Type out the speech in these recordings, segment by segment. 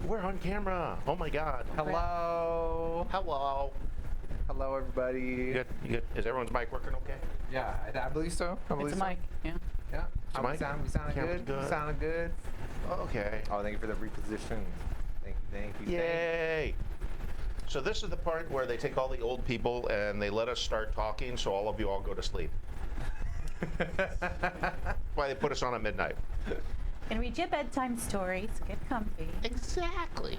We're on camera. Oh my God. Hello. Hello. Hello, everybody. You good? Is everyone's mic working okay? Yeah, I believe so. It's a mic, yeah. Yeah. It's a mic? We sounded Camera's good. good. We sounded good. Okay. Oh, thank you for the reposition. Thank you. Yay. So this is the part where they take all the old people and they let us start talking, so all of you all go to sleep. Why they put us on at midnight. And read your bedtime stories. Get comfy. Exactly.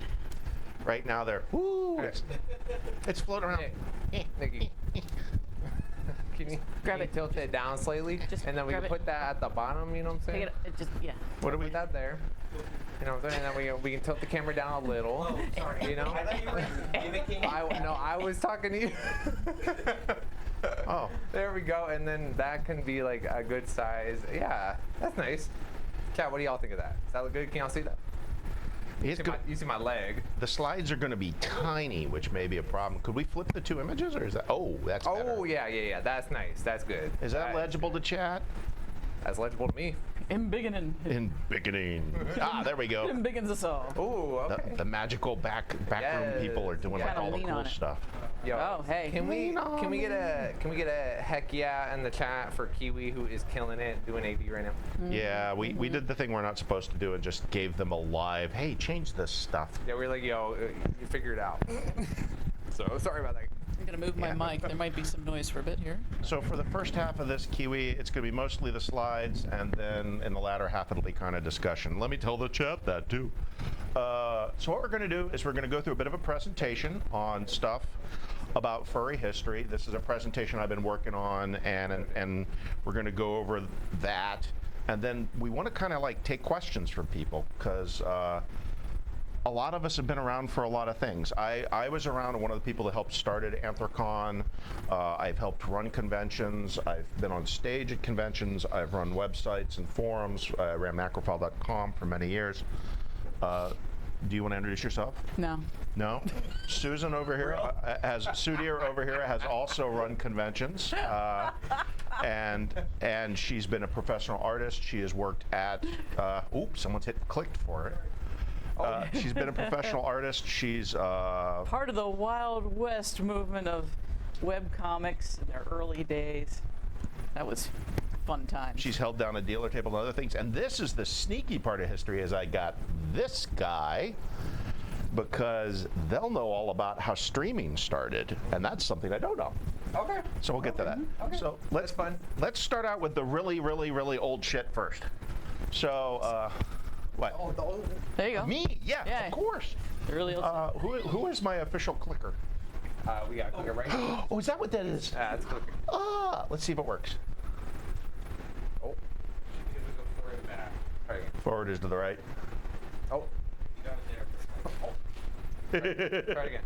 Right now they're, woo, it's floating around. Nikki. Can you tilt it down slightly? And then we can put that at the bottom, you know what I'm saying? Take it, yeah. What do we? Put that there. You know what I'm saying? And then we can tilt the camera down a little. Oh, sorry. You know? I thought you were mimicking. I was talking to you. Oh. There we go. And then that can be like a good size. Yeah, that's nice. Cat, what do y'all think of that? Does that look good? Can y'all see that? You see my leg. The slides are going to be tiny, which may be a problem. Could we flip the two images, or is that? Oh, that's better. Oh, yeah. That's nice. That's good. Is that legible to chat? That's legible to me. Embiggening. There we go. Embiggins us all. Ooh, okay. The magical backroom Yes. people are doing like all the Lean cool on it. stuff. Yo, Oh, hey. Can we get a heck yeah in the chat for Kiwi, who is killing it doing AV right now? Yeah, we did the thing we're not supposed to do and just gave them a live, hey, change this stuff. Yeah, we're like, yo, you figure it out. So sorry about that. I'm going to move my mic. There might be some noise for a bit here. So for the first half of this Kiwi, it's going to be mostly the slides, and then in the latter half, it'll be kind of discussion. Let me tell the chat that too. So what we're going to do is we're going to go through a bit of a presentation on stuff about furry history. This is a presentation I've been working on, and we're going to go over that. And then we want to kind of like take questions from people, because a lot of us have been around for a lot of things. I was around, one of the people that helped started Anthrocon. I've helped run conventions. I've been on stage at conventions. I've run websites and forums. I ran macrophile.com for many years. Do you want to introduce yourself? No. No? Susan over here, Sue Deer over here has also run conventions. And she's been a professional artist. She has worked at, oops, someone's clicked for it. She's been a professional artist. She's Part of the Wild West movement of webcomics in their early days. That was fun times. She's held down a dealer table and other things. And this is the sneaky part of history, is I got this guy, because they'll know all about how streaming started, and that's something I don't know. Okay. So we'll get to that. Okay. So That's fun. Let's start out with the really, really, really old shit first. So, what? Oh, the old. There you go. Me? Yeah, Yeah. of course. The really old Who is my official clicker? We got to click it right here. Oh, is that what that is? That's clicking. Let's see if it works. Oh. Should we go forward back? Try again. Forward is to the right. Oh. You got it there. Try it again.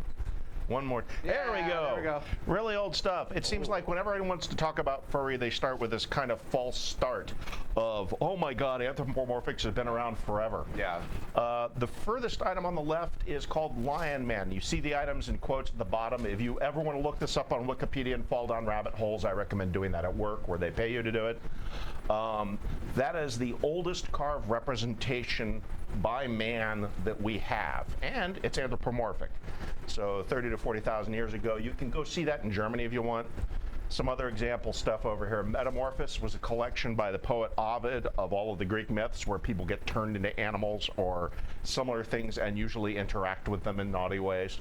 One more. There we go. There we go. Really old stuff. It seems like whenever anyone wants to talk about furry, they start with this kind of false start of, oh my God, anthropomorphics has been around forever. Yeah. The furthest item on the left is called Lion Man. You see the items in quotes at the bottom. If you ever want to look this up on Wikipedia and fall down rabbit holes, I recommend doing that at work where they pay you to do it. That is the oldest carved representation by man that we have, and it's anthropomorphic. So 30 to 40,000 years ago. You can go see that in Germany if you want. Some other example stuff over here. Metamorphosis was a collection by the poet Ovid of all of the Greek myths where people get turned into animals or similar things and usually interact with them in naughty ways.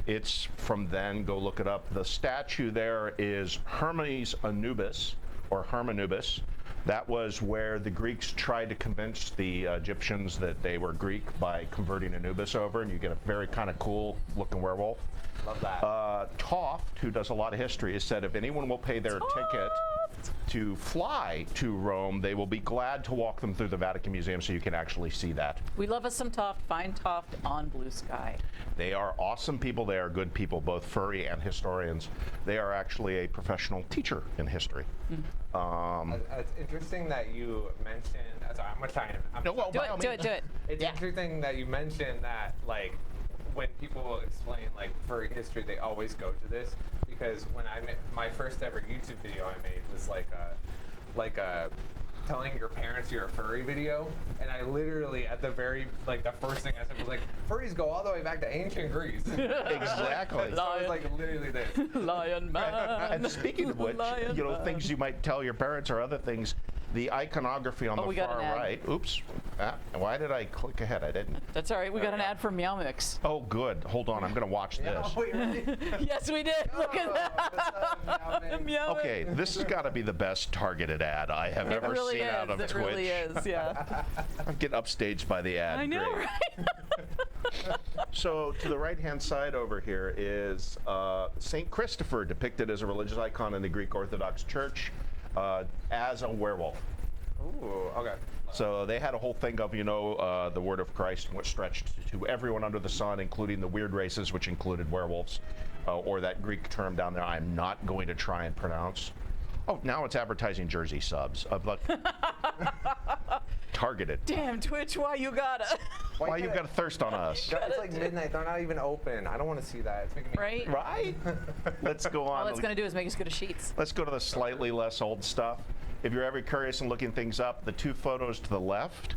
It's from then, go look it up. The statue there is Hermes Anubis, or Hermanubis. That was where the Greeks tried to convince the Egyptians that they were Greek by converting Anubis over, and you get a very kind of cool looking werewolf. Love that. Toft, who does a lot of history, has said if anyone will pay their ticket to fly to Rome, they will be glad to walk them through the Vatican Museum so you can actually see that. We love us some Toft. Find Toft on Blue Sky. They are awesome people. They are good people, both furry and historians. They are actually a professional teacher in history. It's interesting that you mentioned. Sorry, I'm gonna try and. Do it. It's interesting that you mentioned that, like, when people explain like furry history, they always go to this, because when I made my first ever YouTube video I made was like a telling your parents you're a furry video, and I literally at the very the first thing I said was like, furries go all the way back to ancient Greece. Exactly. So it was like literally this. Lion man. And speaking of which, Lion man. things you might tell your parents or other things, the iconography on the we got far an ad. right. Oops. Why did I click ahead? I didn't. That's all right. We got an ad for Meow Mix. Oh, good. Hold on. I'm going to watch this. Oh, wait, really? Yes, we did. Look at that. Meow Mix. Okay, this has got to be the best targeted ad I have It ever really seen is. out of It Twitch. really is. Yeah. I'm getting upstaged by the ad. I know, Great. right? So to the right-hand side over here is Saint Christopher, depicted as a religious icon in the Greek Orthodox Church as a werewolf. Ooh, okay. So they had a whole thing of, the word of Christ, which stretched to everyone under the sun, including the weird races, which included werewolves, or that Greek term down there I'm not going to try and pronounce. Oh, now it's advertising Jersey subs. Targeted. Damn, Twitch, why you gotta? Why you got to thirst on us? It's like midnight. They're not even open. I don't want to see that. It's making me Right? Right? Let's go on. All it's gonna do is make us go to Sheets. Let's go to the slightly less old stuff. If you're ever curious and looking things up, the two photos to the left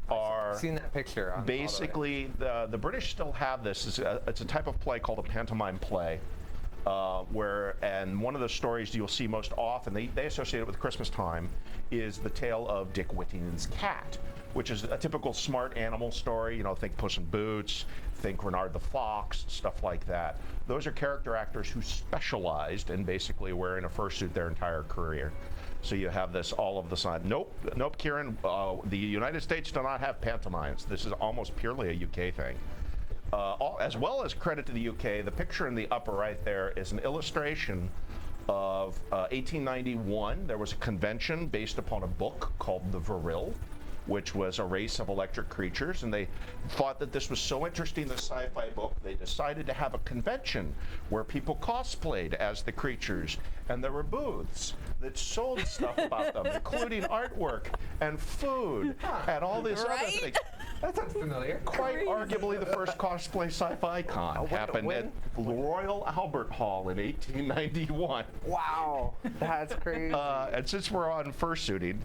are I've seen that picture. On basically the British still have this. It's a type of play called a pantomime play, and one of the stories you'll see most often, they associate it with Christmas time, is the tale of Dick Whittington's cat, which is a typical smart animal story. Think Puss in Boots, think Renard the Fox, stuff like that. Those are character actors who specialized in basically wearing a fursuit their entire career. So you have this all of the time. Nope, Kieran. The United States do not have pantomimes. This is almost purely a UK thing. As well as credit to the UK, the picture in the upper right there is an illustration of 1891. There was a convention based upon a book called The Vril, which was a race of electric creatures, and they thought that this was so interesting, the sci-fi book, they decided to have a convention where people cosplayed as the creatures, and there were booths that sold stuff about them, including artwork and food and all this other Right? things. That sounds familiar. Quite arguably the first cosplay sci-fi con happened at the Royal Albert Hall in 1891. Wow, that's crazy. And since we're on fursuiting,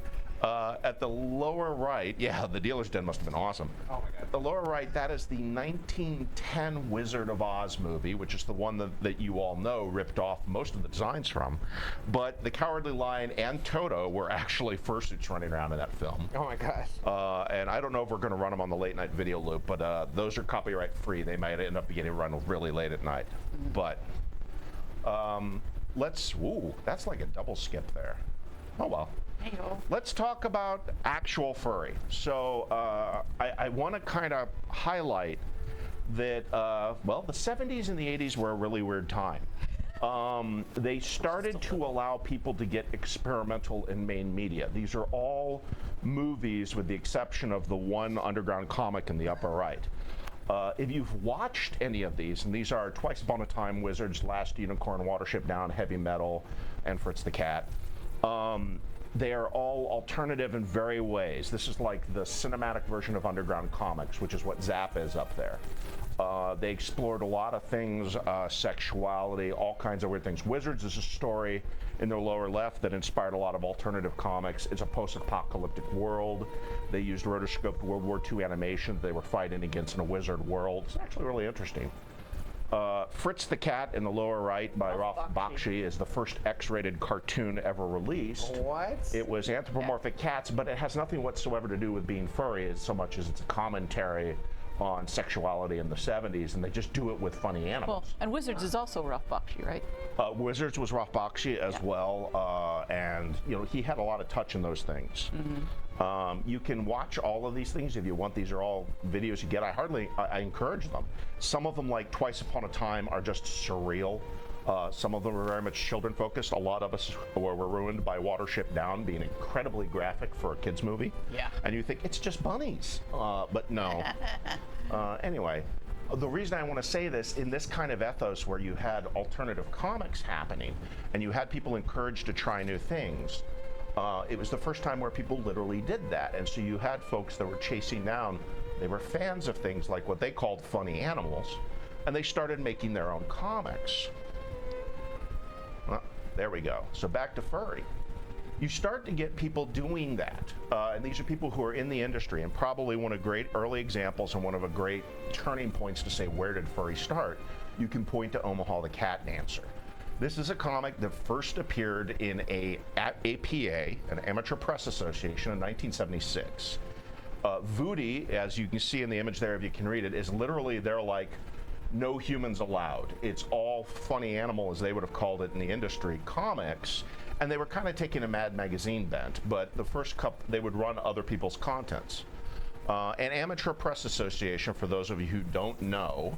at the lower right, the dealer's den must have been awesome. Oh my God. At the lower right, that is the 1910 Wizard of Oz movie, which is the one that you all know ripped off most of the designs from. But the Cowardly Lion and Toto were actually fursuits running around in that film. Oh my gosh. And I don't know if we're going to run them on the late night video loop, but those are copyright free. They might end up getting run really late at night. But that's like a double skip there. Oh well. Hey-o. Let's talk about actual furry. So I want to kind of highlight that, the 70s and the 80s were a really weird time. They started to allow people to get experimental in main media. These are all movies with the exception of the one underground comic in the upper right. If you've watched any of these, and these are Twice Upon a Time, Wizards, Last Unicorn, Watership Down, Heavy Metal, and Fritz the Cat, they are all alternative in very ways. This is like the cinematic version of underground comics, which is what Zap is up there. They explored a lot of things, sexuality, all kinds of weird things. Wizards is a story in the lower left that inspired a lot of alternative comics. It's a post-apocalyptic world. They used rotoscoped World War II animation they were fighting against in a wizard world. It's actually really interesting. Fritz the Cat in the lower right by Ralph Bakshi is the first X-rated cartoon ever released. What? It was anthropomorphic cats, but it has nothing whatsoever to do with being furry so much as it's a commentary on sexuality in the 70s, and they just do it with funny animals. Well, and Wizards is also Ralph Bakshi, right? Wizards was Ralph Bakshi as well, and he had a lot of touch in those things. You can watch all of these things if you want. These are all videos you get. I encourage them. Some of them, like Twice Upon a Time, are just surreal. Some of them are very much children focused. A lot of us were ruined by Watership Down being incredibly graphic for a kids movie. Yeah. And you think it's just bunnies, but no. Anyway, the reason I want to say this, in this kind of ethos where you had alternative comics happening and you had people encouraged to try new things, it was the first time where people literally did that. And so you had folks that were chasing down, they were fans of things like what they called funny animals, and they started making their own comics. Well, there we go. So back to furry. you start to get people doing that. And these are people who are in the industry, and probably one of great early examples and one of a great turning points to say, where did furry start? You can point to Omaha the Cat Dancer. This is a comic that first appeared in APA, an Amateur Press Association, in 1976. Voodie, as you can see in the image there, if you can read it, is literally, they're like, no humans allowed. It's all funny animal, as they would have called it in the industry, comics. And they were kind of taking a Mad Magazine bent, but the first couple, they would run other people's contents. An Amateur Press Association, for those of you who don't know,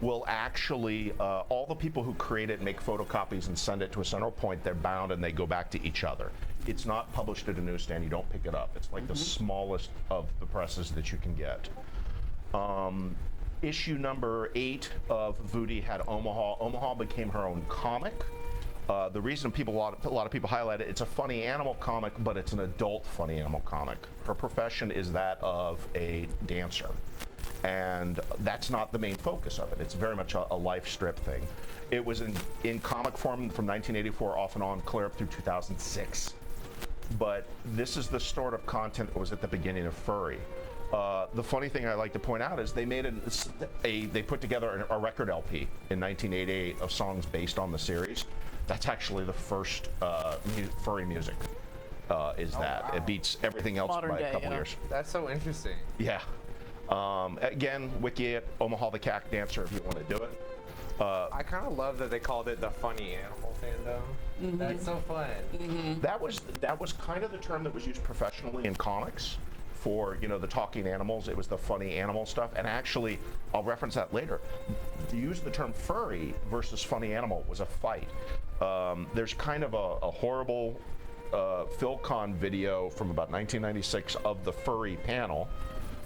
will actually, all the people who create it make photocopies and send it to a central point. They're bound and they go back to each other. It's not published at a newsstand. You don't pick it up. It's like the smallest of the presses that you can get. Issue number 8 of Voodie had Omaha. Omaha became her own comic. The reason a lot of people highlight it, it's a funny animal comic, but it's an adult funny animal comic. Her profession is that of a dancer. And that's not the main focus of it. It's very much a life strip thing. It was in comic form from 1984 off and on, clear up through 2006. But this is the sort of content that was at the beginning of furry. The funny thing I like to point out is they made they put together a record LP in 1988 of songs based on the series. That's actually the first furry music. Wow. It beats everything else Modern by day, a couple yeah. years. That's so interesting. Yeah. Again, wiki it, Omaha the Cat Dancer if you want to do it. I kind of love that they called it the funny animal fandom. That's so fun. That was kind of the term that was used professionally in comics for, the talking animals. It was the funny animal stuff. And actually, I'll reference that later. To use the term furry versus funny animal was a fight. There's kind of a horrible PhilCon video from about 1996 of the furry panel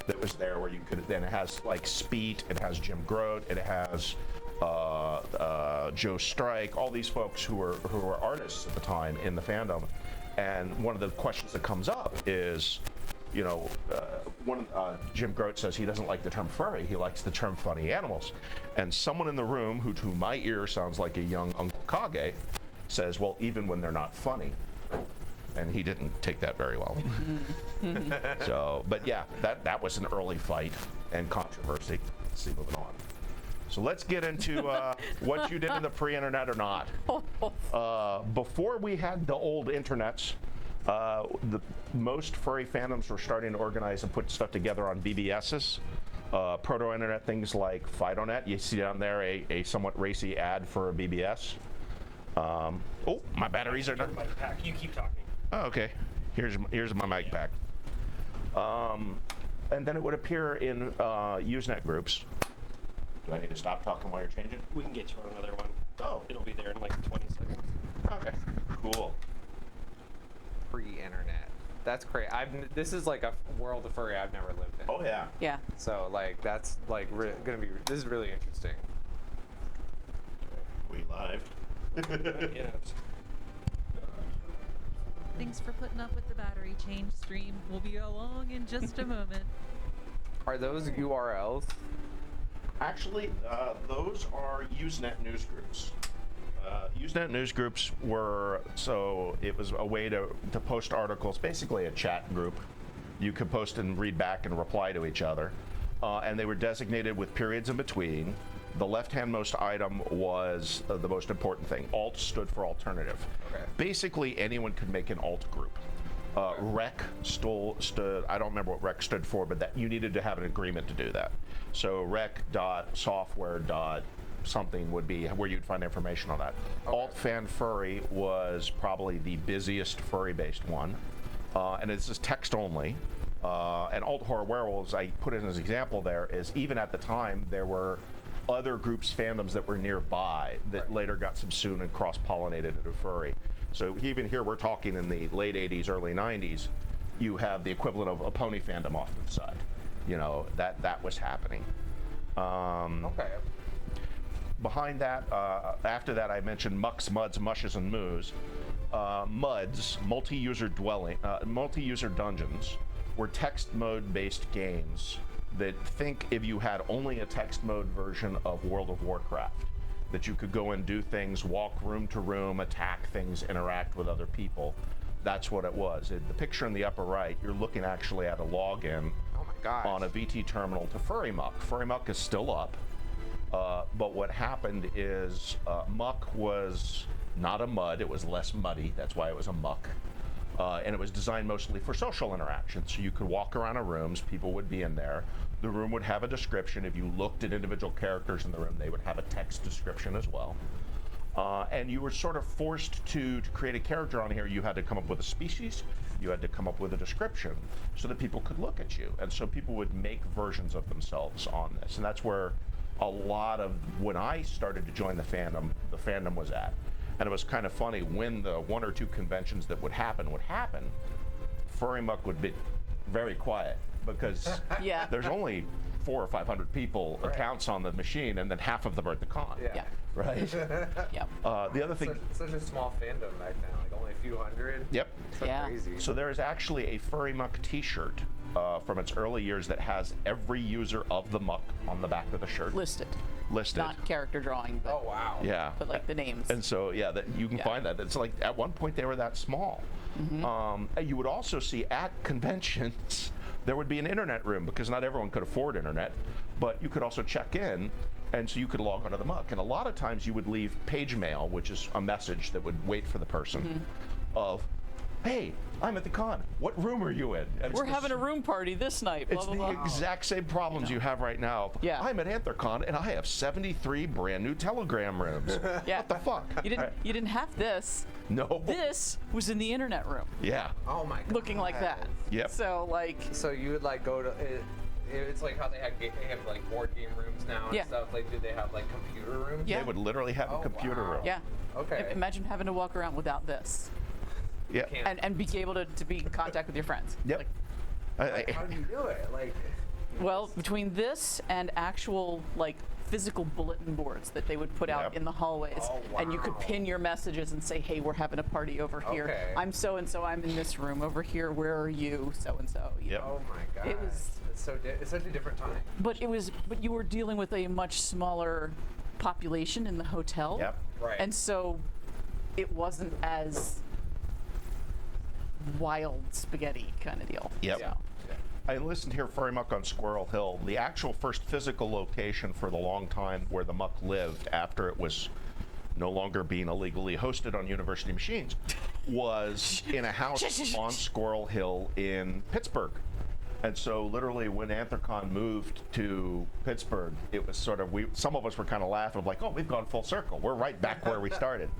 that was there, where you could, then it has like Speed, it has Jim Grote, it has Joe Strike, all these folks who were artists at the time in the fandom. And one of the questions that comes up is, Jim Grote says he doesn't like the term furry, he likes the term funny animals. And someone in the room, who to my ear sounds like a young Uncle Kage, says, well, even when they're not funny. And he didn't take that very well. So, but yeah, that was an early fight and controversy. Let's see, moving on. So let's get into what you did in the pre-internet or not. Before we had the old internets, most furry fandoms were starting to organize and put stuff together on BBSs. Proto-internet things like Fidonet. You see down there a somewhat racy ad for a BBS. Oh, my batteries are done. You keep talking. Oh, okay. Here's my mic pack. And then it would appear in Usenet groups. Do I need to stop talking while you're changing? We can get you on another one. Oh. It'll be there in like 20 seconds. Okay. Cool. Pre-internet. That's crazy. This is like a world of furry I've never lived in. Oh yeah. Yeah. So like that's like gonna be. This is really interesting. We live. Yeah. Thanks for putting up with the battery change stream. We'll be along in just a moment. Are those URLs? Actually, those are Usenet news groups. Usenet news groups it was a way to post articles, basically a chat group. You could post and read back and reply to each other. And they were designated with periods in between. The left-hand-most item was the most important thing. Alt stood for alternative. Okay. Basically, anyone could make an alt group. Rec stood, I don't remember what rec stood for, but that you needed to have an agreement to do that. So rec.software.something would be where you'd find information on that. Okay. Alt Fan Furry was probably the busiest furry-based one, and it's just text only. And Alt Horror Werewolves, I put it as an example there, is even at the time there were other groups, fandoms that were nearby that later got subsumed and cross-pollinated into furry. So even here, we're talking in the late 80s, early 90s, you have the equivalent of a pony fandom off to the side. That was happening. Okay. Behind that, after that, I mentioned Mucks, Muds, Mushes, and Moos. Muds, multi-user dungeons, were text mode-based games that think if you had only a text mode version of World of Warcraft, that you could go and do things, walk room to room, attack things, interact with other people. That's what it was. The picture in the upper right, you're looking actually at a login Oh my gosh. on a VT terminal to Furry Muck. Furry Muck is still up, but what happened is Muck was not a mud, it was less muddy, that's why it was a muck. And it was designed mostly for social interaction. So you could walk around a rooms, people would be in there. The room would have a description. If you looked at individual characters in the room, they would have a text description as well. And you were sort of forced to create a character on here. You had to come up with a species, you had to come up with a description so that people could look at you. And so people would make versions of themselves on this. And that's where a lot of, when I started to join the fandom was at. And it was kind of funny when the 1 or 2 conventions that would happen, Furry Muck would be very quiet because Yeah. there's only 400 or 500 people accounts on the machine, and then half of them are at the con. Yeah. Right. Yep. The other thing. Such a small fandom back then, like only a few hundred. Yep. So Yeah. crazy. So there is actually a Furry Muck T-shirt from its early years that has every user of the Muck on the back of the shirt Listed. listed. Not character drawing, but, Oh wow. Yeah. but like the names. And so, yeah, that you can Yeah. find that. It's like at one point they were that small. And you would also see at conventions, there would be an internet room because not everyone could afford internet, but you could also check in, and so you could log onto the Muck. And a lot of times you would leave page mail, which is a message that would wait for the person of, hey, I'm at the con. What room are you in? And We're it's having a room party this night. Blah, It's blah, the blah. exact same problems you have right now. Yeah. I'm at AntherCon and I have 73 brand new Telegram rooms. Yeah. What the fuck? You didn't have this. No. This was in the internet room, Yeah. Oh my god. looking like that. Yep. So like, So you would like go to it's like how they have like board game rooms now and Yeah. stuff. Like, did they have like computer rooms? Yeah. They would literally have Oh, a computer wow. room. yeah. Okay. Imagine having to walk around without this Yeah. Can't- and be able to be in contact with your friends. Yep. Like, How do you do it? Like. well, between this and actual like physical bulletin boards that they would put out Yep. in the hallways, Oh, and you could wow. pin your messages and say, "Hey, we're having a party over here. Okay. I'm so and so. I'm in this room over here. Where are you? So and so." Yep. Oh my god. It was- It's such a different time. But you were dealing with a much smaller population in the hotel. Yep. Right. And so it wasn't as wild spaghetti kind of deal. Yep. So, I listened here, Furry Muck on Squirrel Hill. The actual first physical location for the long time where the Muck lived after it was no longer being illegally hosted on university machines was in a house on Squirrel Hill in Pittsburgh. And so literally when AntherCon moved to Pittsburgh, it was sort of, some of us were kind of laughing like, oh, we've gone full circle. We're right back where we started.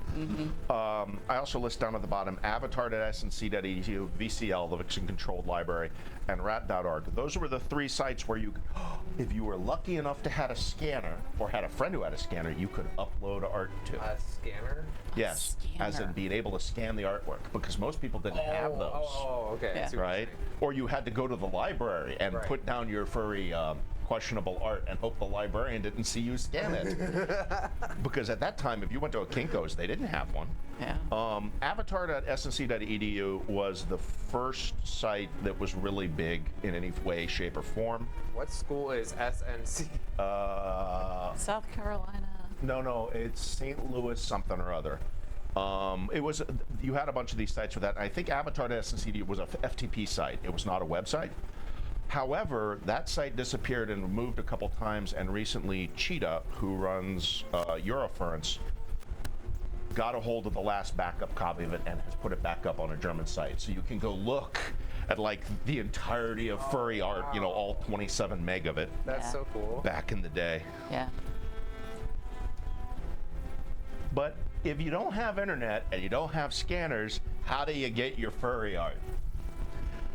I also list down at the bottom, avatar.snc.edu, VCL, the Vixen Controlled Library, and rat.org. Those were the 3 sites where you, if you were lucky enough to have a scanner or had a friend who had a scanner, you could upload art to. A scanner. Yes, as in scanner. being able to scan the artwork, because most people didn't have those. Oh, okay. Yeah. I see what you're Right? saying. Or you had to go to the library and Right. put down your furry questionable art and hope the librarian didn't see you scan it. Because at that time, if you went to a Kinko's, they didn't have one. yeah. Avatar.snc.edu was the first site that was really big in any way, shape, or form. What school is SNC? South Carolina. No, it's St. Louis something or other. It was, you had a bunch of these sites for that. I think Avatar.snc.edu was a FTP site. It was not a website. However, that site disappeared and moved a couple times, and recently Cheetah, who runs Eurofurence, got a hold of the last backup copy of it and has put it back up on a German site. So you can go look at like the entirety of furry art, you know, all 27 meg of it That's Yeah. so cool. back in the day. Yeah. But if you don't have internet and you don't have scanners, how do you get your furry art?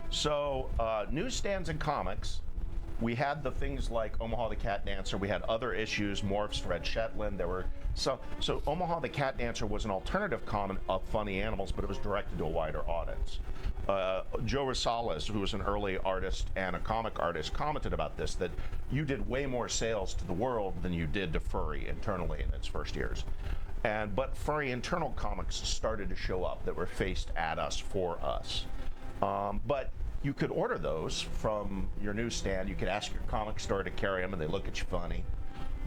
So newsstands and comics, we had the things like Omaha the Cat Dancer. We had other issues, Morphs, Red Shetland. There were so Omaha the Cat Dancer was an alternative comic of funny animals, but it was directed to a wider audience. Joe Rosales, who was an early artist and a comic artist, commented about this, that you did way more sales to the world than you did to furry internally in its first years. But furry internal comics started to show up that were faced at us for us. But you could order those from your newsstand. You could ask your comic store to carry them, and they look at you funny.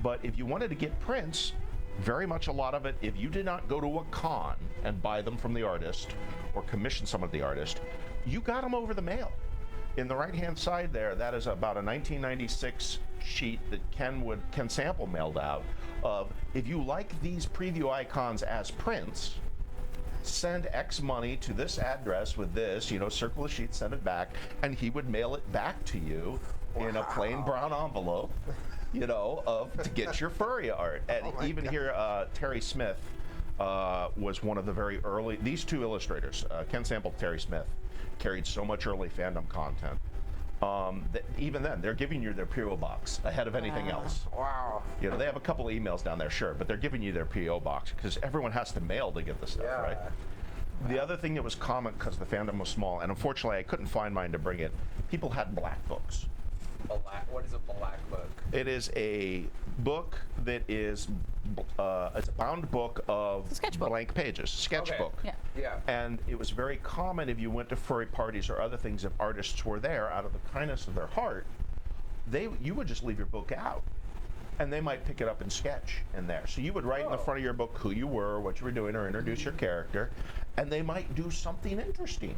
But if you wanted to get prints, very much a lot of it, if you did not go to a con and buy them from the artist or commission some of the artist, you got them over the mail. In the right-hand side there, that is about a 1996 sheet that Ken Sample mailed out of, if you like these preview icons as prints, send X money to this address with this, circle the sheet, send it back, and he would mail it back to you in a plain brown envelope, to get your furry art. And even here, Terry Smith was one of the very early, these two illustrators, Ken Sample, Terry Smith, carried so much early fandom content that even then, they're giving you their P.O. box ahead of anything else. Wow. They have a couple of emails down there, sure, but they're giving you their P.O. box because everyone has to mail to get the stuff, right? The other thing that was common, because the fandom was small, and unfortunately I couldn't find mine to bring it, people had black books. What is a black book? It is a book that is it's a bound book of blank pages, sketchbook. Okay. Yeah. And it was very common if you went to furry parties or other things, if artists were there out of the kindness of their heart, you would just leave your book out. And they might pick it up and sketch in there. So you would write in the front of your book who you were, what you were doing, or introduce your character, and they might do something interesting.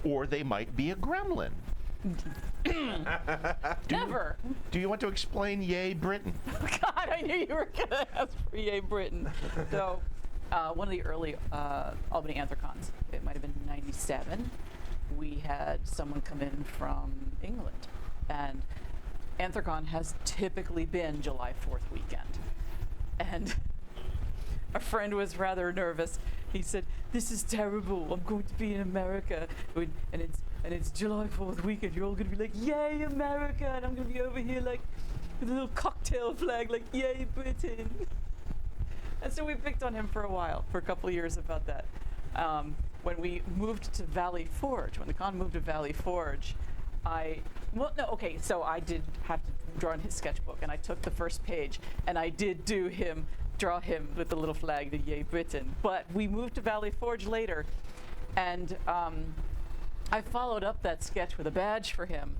Or they might be a gremlin. Never. Do you want to explain Yay Britain? God, I knew you were going to ask for Yay Britain. So, one of the early Albany Anthrocons, it might have been 97, we had someone come in from England. And Anthrocon has typically been July 4th weekend. And a friend was rather nervous. He said, "This is terrible. I'm going to be in America. And it's July 4th weekend. You're all going to be like, yay, America. And I'm going to be over here like with a little cocktail flag, like, yay, Britain." And so we picked on him for a while, for a couple of years about that. When we moved to Valley Forge, when the con moved to Valley Forge, so I did have to draw in his sketchbook, and I took the first page, and I did draw him with the little flag, the Yay Britain. But we moved to Valley Forge later, and I followed up that sketch with a badge for him,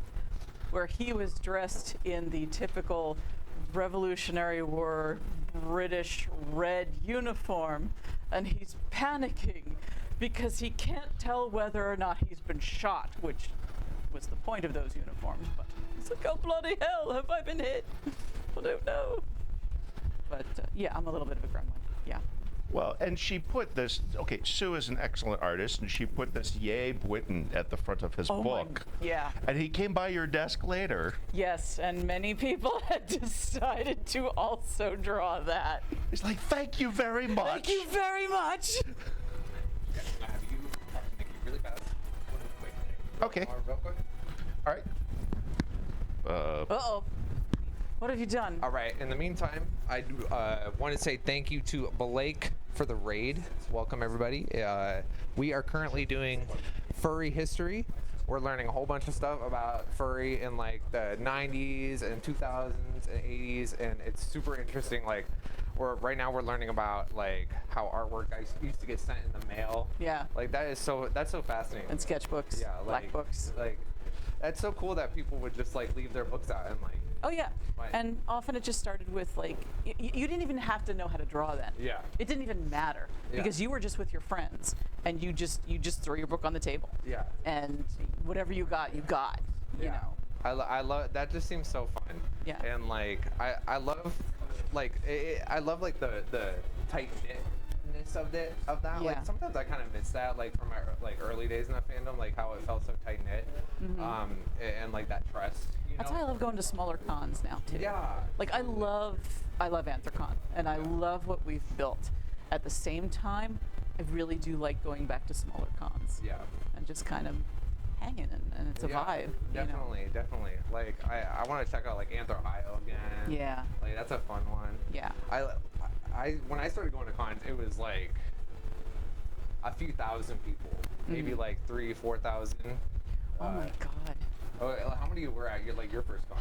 where he was dressed in the typical Revolutionary War British red uniform, and he's panicking because he can't tell whether or not he's been shot, which was the point of those uniforms. But he's like, oh, bloody hell, have I been hit? I don't know. But yeah, I'm a little bit of a gremlin. Yeah. Well, and she put this, Sue is an excellent artist, and she put this Yay Britain at the front of his book. Yeah. And he came by your desk later. Yes, and many people had decided to also draw that. He's like, thank you very much. Thank you very much. Can I have you make it really fast? Okay. Real quick. All right. Uh-oh. What have you done? All right. In the meantime, I want to say thank you to Blake for the raid. Welcome, everybody. We are currently doing Furry History. We're learning a whole bunch of stuff about furry in like the 90s and 2000s and 80s, and it's super interesting. Like, right now we're learning about like how artwork used to get sent in the mail. Yeah. Like that's so fascinating. And sketchbooks. Yeah. Black books. Like, that's so cool that people would just like leave their books out and like. Oh yeah, Right. and often it just started with like, you didn't even have to know how to draw then. Yeah. It didn't even matter because you were just with your friends, and you just throw your book on the table. Yeah. And whatever you got, you know. I love that. Just seems so fun. Yeah. And like I love like I love like the tight knitness of that. Yeah. Like sometimes I kind of miss that, like from my like early days in the fandom, like how it felt so tight knit, and like that trust. That's why I love going to smaller cons now too. Yeah. Like I love Anthrocon, and I love what we've built. At the same time, I really do like going back to smaller cons. Yeah. And just kind of hanging, and it's a vibe. Definitely. Like I want to check out like Anther Ohio again. Yeah. Like that's a fun one. Yeah. I when I started going to cons, it was like a few thousand people, maybe like 3,000-4,000. Oh my God. Oh, how many were at your first con?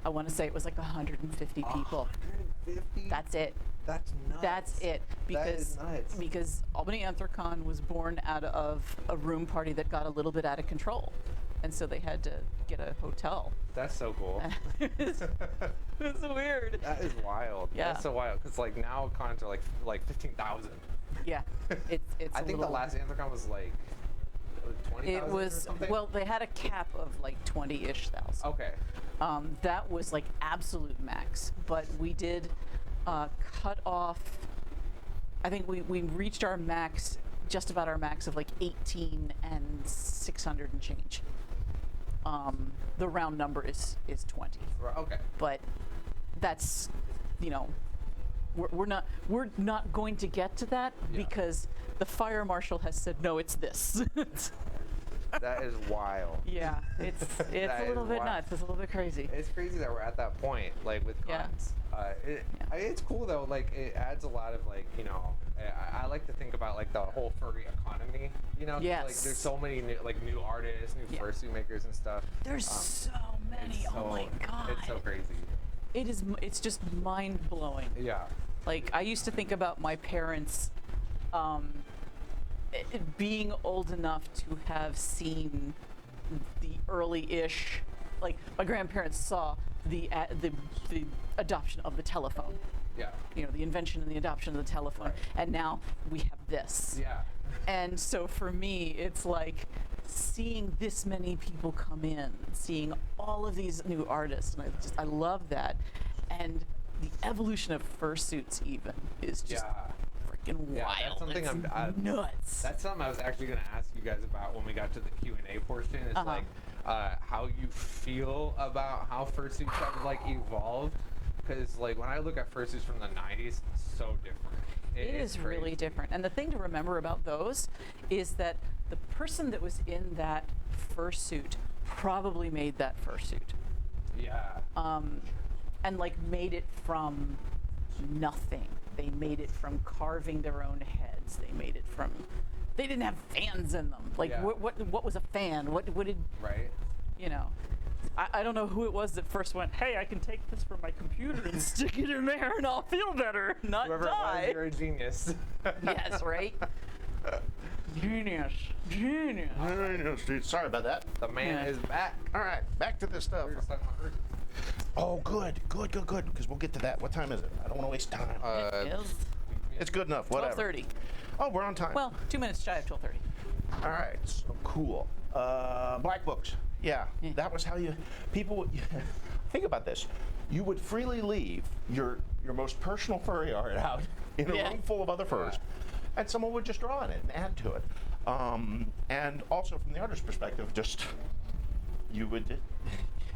I want to say it was like 150 people. 150? That's it. That's nuts. That's it. That is nuts. Because Albany Anthrocon was born out of a room party that got a little bit out of control. and so they had to get a hotel. That's so cool. It was weird. That is wild. Yeah. That's so wild. Because like now cons are like 15,000. Yeah, it's. I a think the little- last AntherCon was like 20,000 It or was something? well, they had a cap of like 20-ish thousand. Okay. That was like absolute max, but we did cut off. I think we reached our max, just about our max of like 18 and 600 and change. The round number is 20, Okay. but that's, you know, we're not going to get to that Yeah. because the fire marshal has said no, it's this. That is wild. Yeah, it's That a little is bit wild. nuts. It's a little bit crazy. It's crazy that we're at that point, like with Yeah. cons. It's cool though. Like it adds a lot of like, you know, I like to think about like the whole furry economy. You know, Yes. like there's so many new artists, new Yeah. fursuit makers and stuff. There's so many. It's Oh my god. It's so crazy. It is. It's just mind blowing. Yeah. Like I used to think about my parents being old enough to have seen the early-ish, like my grandparents saw the adoption of the telephone. Yeah. You know, the invention and the adoption of the telephone, Right. and now we have this. Yeah. And so for me, it's like seeing this many people come in, seeing all of these new artists, and I love that. And the evolution of fursuits even is just freaking Yeah, wild. that's something It's nuts. That's something I was actually going to ask you guys about when we got to the Q&A portion. Is like how you feel about how fursuits have like evolved. Because like when I look at fursuits from the 90s, it's so different. It is really crazy. different. And the thing to remember about those is that the person that was in that fursuit probably made that fursuit. Yeah. And like made it from nothing. They made it from carving their own heads. They made it from. They didn't have fans in them. Like Yeah. what was a fan? What did Right. you know? I don't know who it was that first went, hey, I can take this from my computer and stick it in there and I'll feel better, not Whoever die. it was, you're a genius. Yes, right? Genius. Sorry about that. The man Yeah. is back. All right, back to this stuff. We're just talking about fursuits. Oh, good, because we'll get to that. What time is it? I don't want to waste time. It is It's good enough, whatever. 12:30. Oh, we're on time. Well, 2 minutes shy of 12:30. All right, so cool. Black books. Yeah, Yeah. that was how people would, think about this. You would freely leave your most personal furry art out in a Yeah. room full of other furs, and someone would just draw on it and add to it. And also from the artist's perspective, just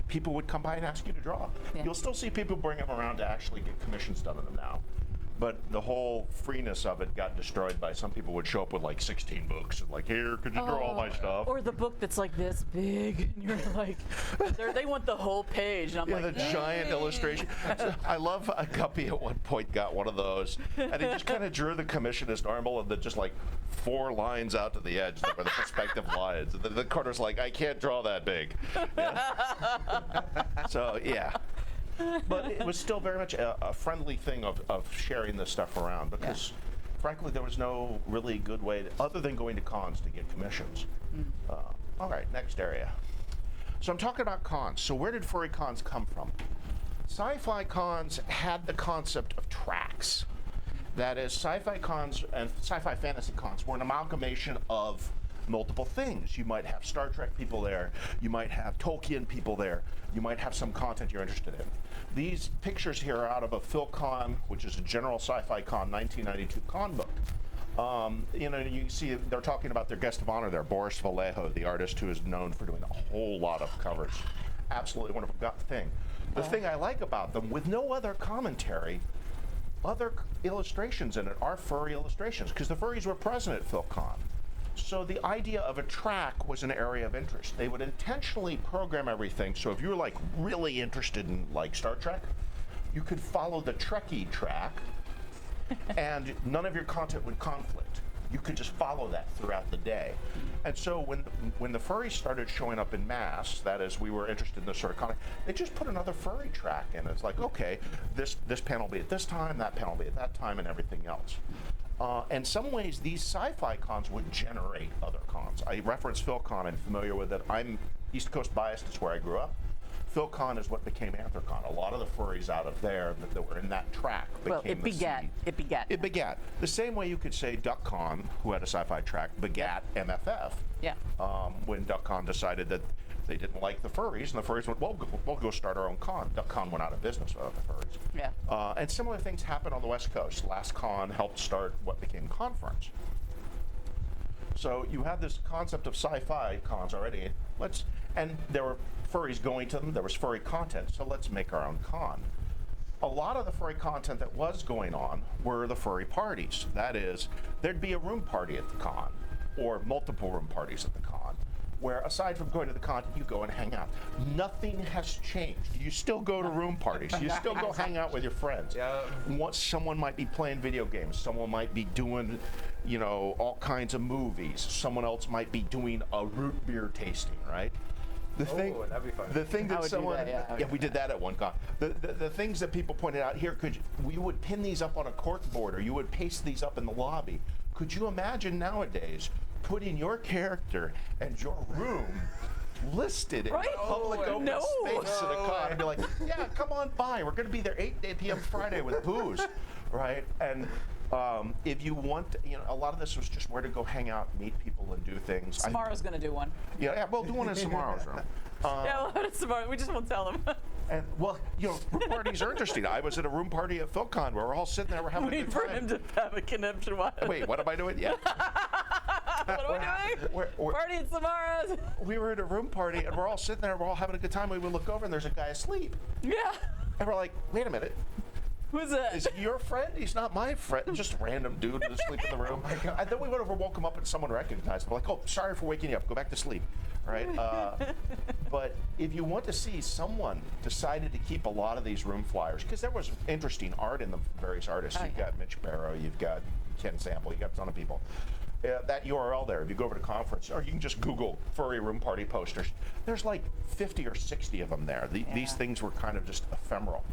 people would come by and ask you to draw. Yeah. You'll still see people bring them around to actually get commissions done on them now. But the whole freeness of it got destroyed by some people would show up with like 16 books and like, here, could you draw all my stuff? Or the book that's like this big, and you're like, they want the whole page, and I'm Yeah, like, the giant illustration. So I love a guppy at one point got one of those, and he just kind of drew the commission as normal, and then just like 4 lines out to the edge that were the perspective lines. And then the corner's like, I can't draw that big. Yeah. So yeah. But it was still very much a friendly thing of sharing this stuff around because, frankly, there was no really good way, other than going to cons, to get commissions. All right, next area. So I'm talking about cons. So where did furry cons come from? Sci-fi cons had the concept of tracks. That is, sci-fi cons and sci-fi fantasy cons were an amalgamation of multiple things. You might have Star Trek people there, you might have Tolkien people there, you might have some content you're interested in. These pictures here are out of a PhilCon, which is a General Sci-Fi Con 1992 con book. You know, you see they're talking about their guest of honor there, Boris Vallejo, the artist who is known for doing a whole lot of covers. Absolutely wonderful thing. The thing I like about them, with no other commentary, other illustrations in it are furry illustrations, because the furries were present at PhilCon. So the idea of a track was an area of interest. They would intentionally program everything, so if you were like really interested in like Star Trek, you could follow the Trekkie track and none of your content would conflict. You could just follow that throughout the day. And so when the furries started showing up in mass, that is, we were interested in this sort of content, they just put another furry track in. It's like, okay, this panel will be at this time, that panel will be at that time, and everything else. In some ways, these sci-fi cons would generate other cons. I referenced PhilCon, I'm familiar with it. I'm East Coast biased is where I grew up. PhilCon is what became Anthrocon. A lot of the furries out of there that were in that track became Well, it the begat. seed. It begat. It begat. The same way you could say DuckCon, who had a sci-fi track, begat MFF. Yeah. When DuckCon decided that they didn't like the furries, and the furries went, well, we'll go start our own con. DuckCon went out of business without the furries. Yeah. And similar things happened on the West Coast. Last con helped start what became Conference. So you have this concept of sci-fi cons already. And there were furries going to them. There was furry content. So let's make our own con. A lot of the furry content that was going on were the furry parties. That is, there'd be a room party at the con, or multiple room parties at the con, where aside from going to the con, you go and hang out. Nothing has changed. You still go to room parties. You still go hang out with your friends. Yeah. Someone might be playing video games. Someone might be doing, all kinds of movies. Someone else might be doing a root beer tasting, right? That'd be fun. The thing I that would do someone, that, yeah. we did that at one con. The things that people pointed out here, we would pin these up on a cork board, or you would paste these up in the lobby. Could you imagine nowadays putting your character and your room listed Right? in public open No. space at a con and be like, yeah, come on by. We're going to be there 8 p.m. Friday with booze, right? And if you want, a lot of this was just where to go hang out, meet people, and do things. Samara's going to do one. Yeah, we'll do one in Samara's room. Yeah, we'll have it Samara. We just won't tell them. And well, room parties are interesting. I was at a room party at PhilCon where we're all sitting there, we're having a Wait good for time. him to have a conniption. Wait, what am I doing? Yeah. What are we doing? Party at Samara's. We were at a room party and we're all sitting there, we're all having a good time. We would look over and there's a guy asleep. Yeah. And we're like, wait a minute. Who's that? Is he your friend? He's not my friend. Just a random dude asleep in the room. And then we went over, woke him up, and someone recognized him. We're like, oh, sorry for waking you up. Go back to sleep. Right? But if you want to see, someone decided to keep a lot of these room flyers because there was interesting art in the various artists. Oh, You've yeah. got Mitch Barrow, you've got Ken Sample, you've got a ton of people. That URL there, if you go over to conference, or you can just Google furry room party posters, there's like 50 or 60 of them there. These Yeah. things were kind of just ephemeral.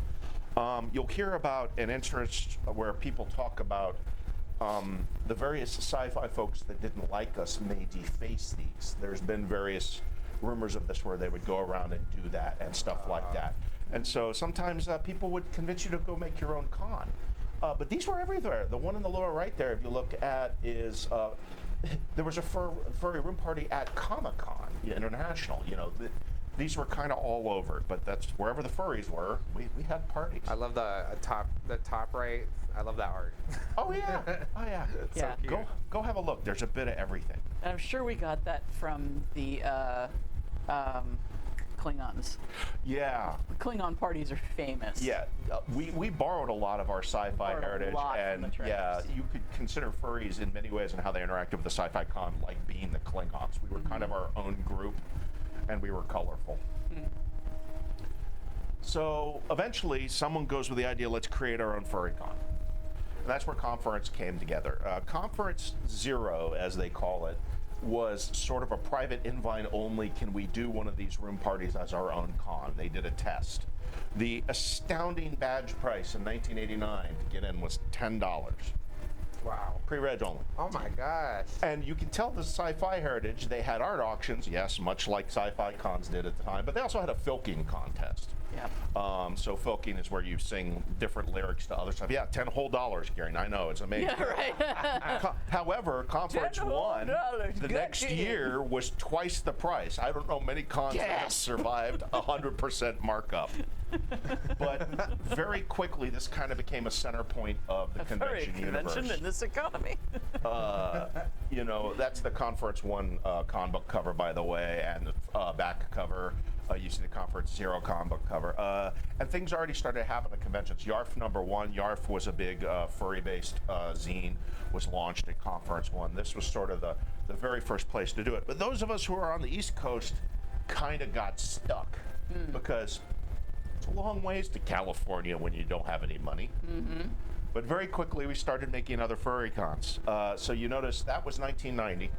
You'll hear about an instance where people talk about the various sci-fi folks that didn't like us may deface these. There's been various rumors of this where they would go around and do that and stuff like that. And so sometimes people would convince you to go make your own con. But these were everywhere. The one in the lower right there, if you look at, is there was a furry room party at Comic-Con International. These were kind of all over, but that's wherever the furries were, we had parties. I love the top right. I love that art. Oh yeah, oh yeah. It's so Yeah. cute. Go have a look. There's a bit of everything. And I'm sure we got that from the Klingons. Yeah, The Klingon parties are famous. yeah. We borrowed a lot of our sci-fi Borrowed a heritage, lot from and the yeah, trailers. you could consider furries in many ways and how they interacted with the sci-fi con like being the Klingons. We were kind of our own group, and we were colorful. So eventually, someone goes with the idea, let's create our own furry con. And that's where Conference came together. Conference 0, as they call it, was sort of a private invite only, can we do one of these room parties as our own con? They did a test. The astounding badge price in 1989 to get in was $10. Wow. Pre-reg only. Oh my gosh. And you can tell the sci-fi heritage, they had art auctions, yes, much like sci-fi cons did at the time, but they also had a filking contest. Yeah. So filking is where you sing different lyrics to other stuff. Yeah, $10 whole, Gary. I know, it's amazing. Yeah, right. However, Conference $10 whole, 1, the good next deal. year was twice the price. I don't know many cons that have Yes. survived 100% markup. But very quickly, this kind of became a center point of the Furry convention convention universe. in this economy. That's the Conference 1 con book cover, by the way, and the back cover. You see the Conference 0 con book cover. And things already started to happen at conventions. YARF #1, YARF was a big furry-based zine, was launched at Conference 1. This was sort of the very first place to do it. But those of us who are on the East Coast kind of got stuck because it's a long ways to California when you don't have any money. But very quickly, we started making other furry cons. So you notice that was 1990.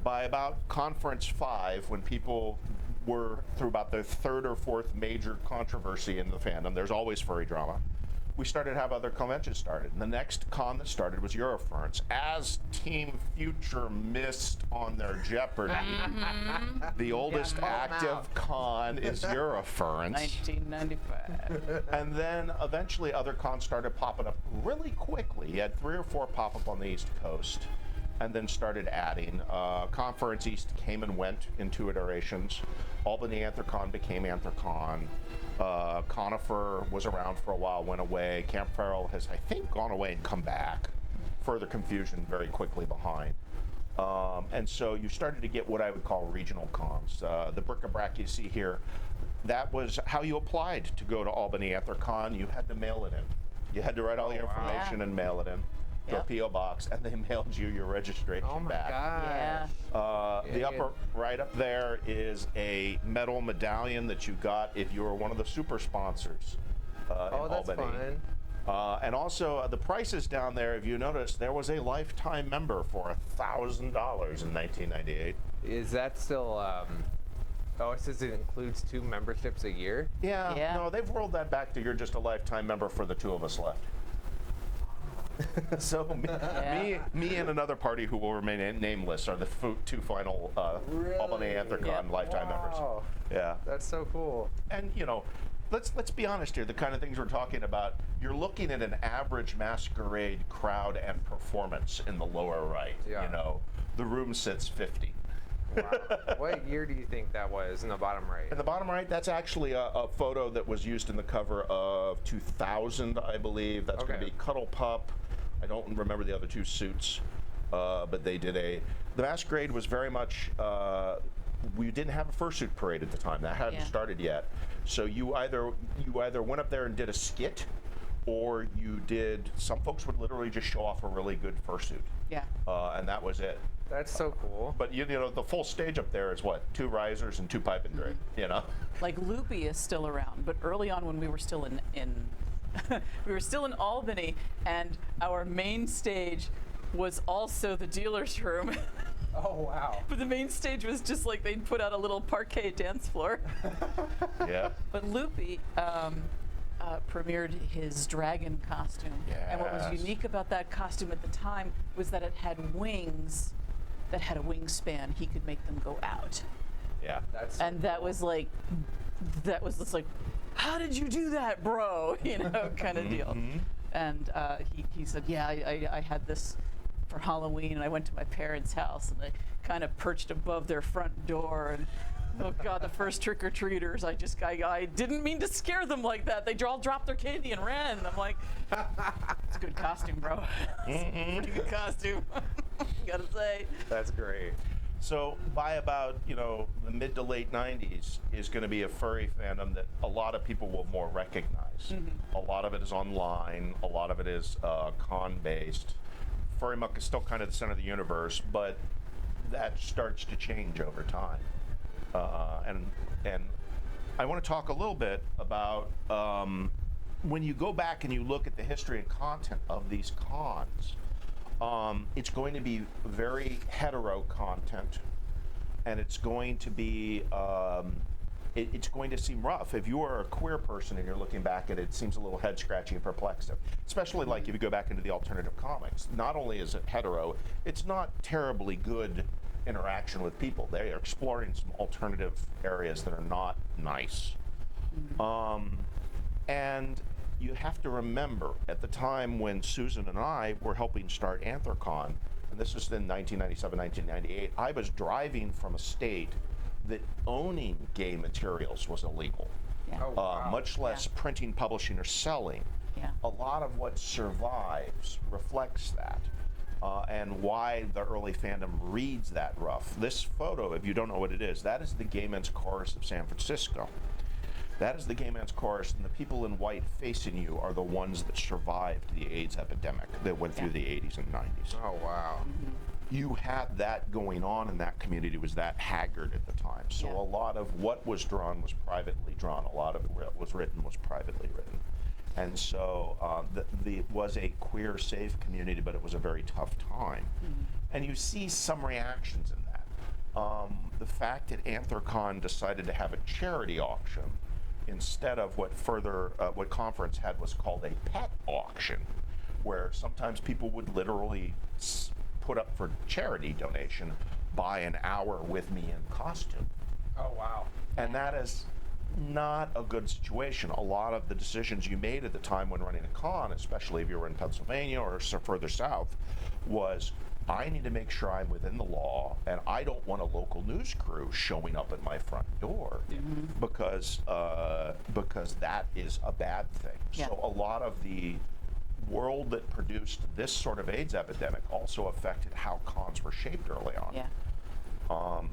By about Conference 5, when people were through about their third or fourth major controversy in the fandom, there's always furry drama. we started to have other conventions started. And the next con that started was Eurofurence. As Team Future missed on their Jeopardy, the oldest active con is Eurofurence. 1995. And then eventually other cons started popping up really quickly. You had 3 or 4 pop up on the East Coast and then started adding. Conference East came and went in 2 iterations. Albany Anthrocon became Anthrocon. Conifer was around for a while, went away. Camp Farrell has, I think, gone away and come back. Further confusion very quickly behind. And so you started to get what I would call regional cons. The bric-a-brac you see here, that was how you applied to go to Albany Anthrocon. You had to mail it in. You had to write all your information and mail it in to a Yep. P.O. box, and they mailed you your registration Oh my back. gosh. Yeah. The Yeah, upper right up there is a metal medallion that you got if you were one of the super sponsors Oh, in that's Albany. fun. And also the prices down there, if you notice, there was a lifetime member for $1,000 in 1998. Is that still? Oh, it says it includes 2 memberships a year. Yeah, Yeah. no, they've rolled that back to you're just a lifetime member for the 2 of us left. So me and another party who will remain nameless are the 2 final Albany Anthrocon Yeah. lifetime members. Wow. Yeah. That's so cool. And you know, let's be honest here. The kind of things we're talking about, you're looking at an average masquerade crowd and performance in the lower right. Yeah. You know, the room sits 50. Wow. What year do you think that was in the bottom right? In the bottom right, that's actually a photo that was used in the cover of 2000, I believe. That's going to Okay. be Cuddle Pup. I don't remember the other 2 suits, but they did the masquerade was very much, we didn't have a fursuit parade at the time. That hadn't Yeah. started yet. So you either went up there and did a skit, or you did, some folks would literally just show off a really good fursuit. Yeah. And that was it. That's so cool. But you know, the full stage up there is what? 2 risers and 2 pipe and drape, you know? Like Loopy is still around, but early on when we were still in we were still in Albany, and our main stage was also the dealer's room. Oh wow. But the main stage was just like they'd put out a little parquet dance floor. Yeah. But Loopy premiered his dragon costume. And what was Yes. unique about that costume at the time was that it had wings that had a wingspan. He could make them go out. Yeah. That's so And that cool. was like, just like, how did you do that, bro? You know, kind of deal. And he said, yeah, I had this for Halloween, and I went to my parents' house, and I kind of perched above their front door, and oh God, the first trick-or-treaters, I didn't mean to scare them like that. They all dropped their candy and ran. And I'm like, it's a good costume, bro. It's a pretty good costume, gotta say. That's great. So by about, you know, the mid to late 90s is going to be a furry fandom that a lot of people will more recognize. A lot of it is online. A lot of it is con-based. Furry Muck is still kind of the center of the universe, but that starts to change over time. And I want to talk a little bit about when you go back and you look at the history and content of these cons. It's going to be very hetero content, and it's going to be it's going to seem rough. If you are a queer person and you're looking back at it, it seems a little head scratching and perplexing. Especially like if you go back into the alternative comics. Not only is it hetero, it's not terribly good interaction with people. They are exploring some alternative areas that are not nice. And you have to remember, at the time when Susan and I were helping start Anthrocon, and this was in 1997, 1998, I was driving from a state that owning gay materials was illegal, Yeah. Oh, wow. much less printing, publishing, or selling. Yeah. A lot of what survives reflects that, and why the early fandom reads that rough. This photo, if you don't know what it is, that is the Gay Men's Chorus of San Francisco. That is the Gay Men's Chorus, and the people in white facing you are the ones that survived the AIDS epidemic that went through the 80s and 90s. Oh wow. You had that going on in that community, was that haggard at the time. So Yeah. a lot of what was drawn was privately drawn. A lot of what was written was privately written. And so it was a queer safe community, but it was a very tough time. And you see some reactions in that. The fact that Anthrocon decided to have a charity auction instead of what conference had was called a pet auction, where sometimes people would literally put up for charity donation, buy an hour with me in costume. Oh, wow. And that is not a good situation. A lot of the decisions you made at the time when running a con, especially if you were in Pennsylvania or further south, was I need to make sure I'm within the law, and I don't want a local news crew showing up at my front door because that is a bad thing. Yeah. So a lot of the world that produced this sort of AIDS epidemic also affected how cons were shaped early on. Yeah.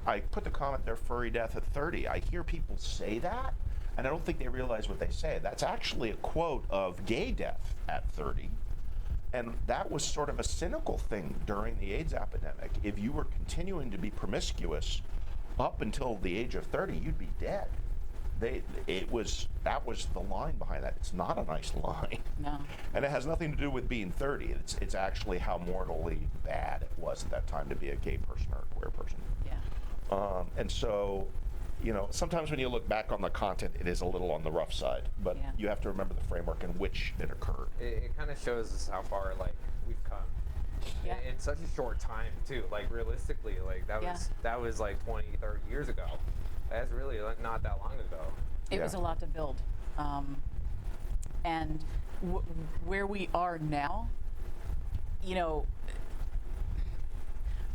I put the comment there, furry death at 30. I hear people say that, and I don't think they realize what they say. That's actually a quote of gay death at 30. And that was sort of a cynical thing during the AIDS epidemic. If you were continuing to be promiscuous up until the age of 30, you'd be dead. That was the line behind that. It's not a nice line. No. And it has nothing to do with being 30. It's actually how mortally bad it was at that time to be a gay person or a queer person. Yeah. And so, sometimes when you look back on the content, it is a little on the rough side, but Yeah. you have to remember the framework in which it occurred. It kind of shows us how far we've come Yeah. in such a short time too. Realistically, Yeah. that was 20, 30 years ago. That's really not that long ago. It was a Yeah. lot to build. And where we are now,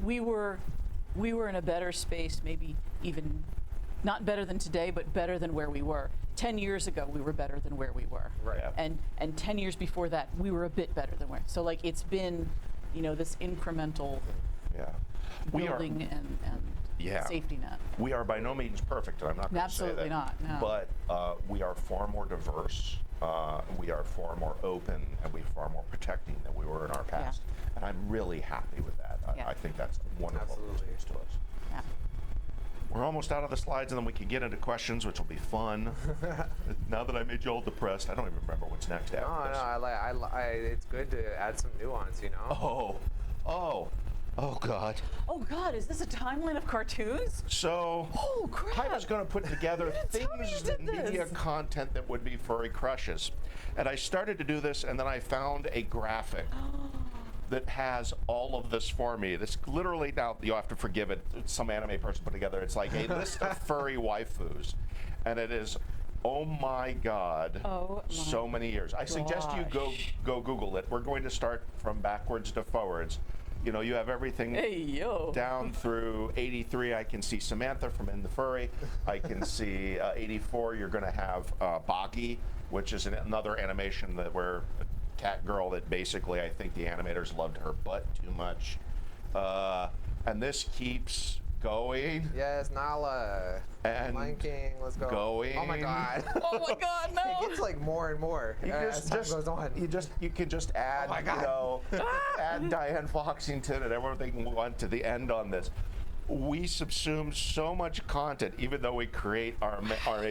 we were in a better space, maybe even not better than today, but better than where we were. 10 years ago, we were better than where we were. Right. Yeah. And 10 years before that, we were a bit better than where. So it's been, this incremental Yeah. We are, building and Yeah. safety net. we are by no means perfect, and I'm not going to say that. Absolutely not, no. But we are far more diverse, we are far more open, and we're far more protecting than we were in our past. And I'm really happy with that. Yeah. I think that's wonderful. Absolutely. News to us. Yeah. We're almost out of the slides, and then we can get into questions, which will be fun. Now that I made you all depressed, I don't even remember what's next after No, this. it's good to add some nuance, Oh, God. Oh God, is this a timeline of cartoons? So, Oh crap! I was going to put together didn't tell me you things did in media this. content that would be furry crushes. And I started to do this, and then I found a graphic that has all of this for me. This literally, now you'll have to forgive it, some anime person put together. It's like a list of furry waifus. And it is, oh my God, Oh my so many years. I suggest you go Google it. We're going to start from backwards to forwards. You have everything Hey yo. down through 83. I can see Samantha from In the Furry. I can see 84. You're going to have Boggy, which is another animation where a cat girl that basically I think the animators loved her butt too much. And this keeps going. Yes, Nala. And Lion King, let's go. going. Oh my God. Oh my God, no! It gets more and more as time goes on. You can just add, Oh my God. add Diane Foxington and everything we want to the end on this. We subsume so much content, even though we create our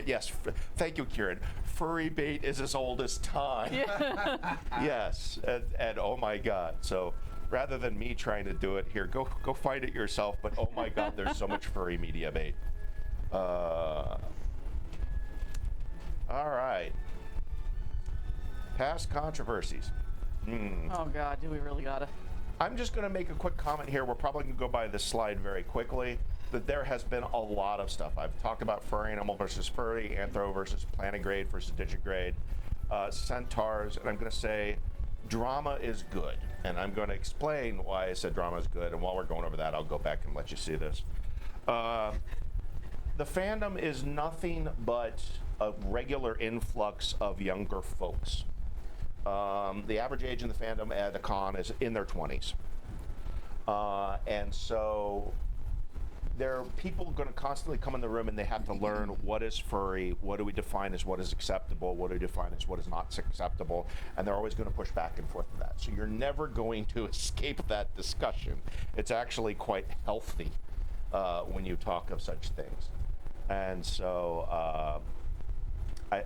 yes. Thank you, Kieran. Furry bait is as old as time. Yes, and oh my God. So rather than me trying to do it here, go find it yourself. But oh my God, there's so much furry media bait. All right. Past controversies. Oh God, do we really gotta? I'm just going to make a quick comment here. We're probably going to go by this slide very quickly. That there has been a lot of stuff. I've talked about furry animal versus furry, anthro versus plantigrade versus digigrade, centaurs, and I'm going to say drama is good. And I'm going to explain why I said drama is good. And while we're going over that, I'll go back and let you see this. The fandom is nothing but a regular influx of younger folks. The average age in the fandom at a con is in their 20s. And so there are people going to constantly come in the room and they have to learn what is furry, what do we define as what is acceptable, what do we define as what is not acceptable, and they're always going to push back and forth with that. So you're never going to escape that discussion. It's actually quite healthy when you talk of such things. And so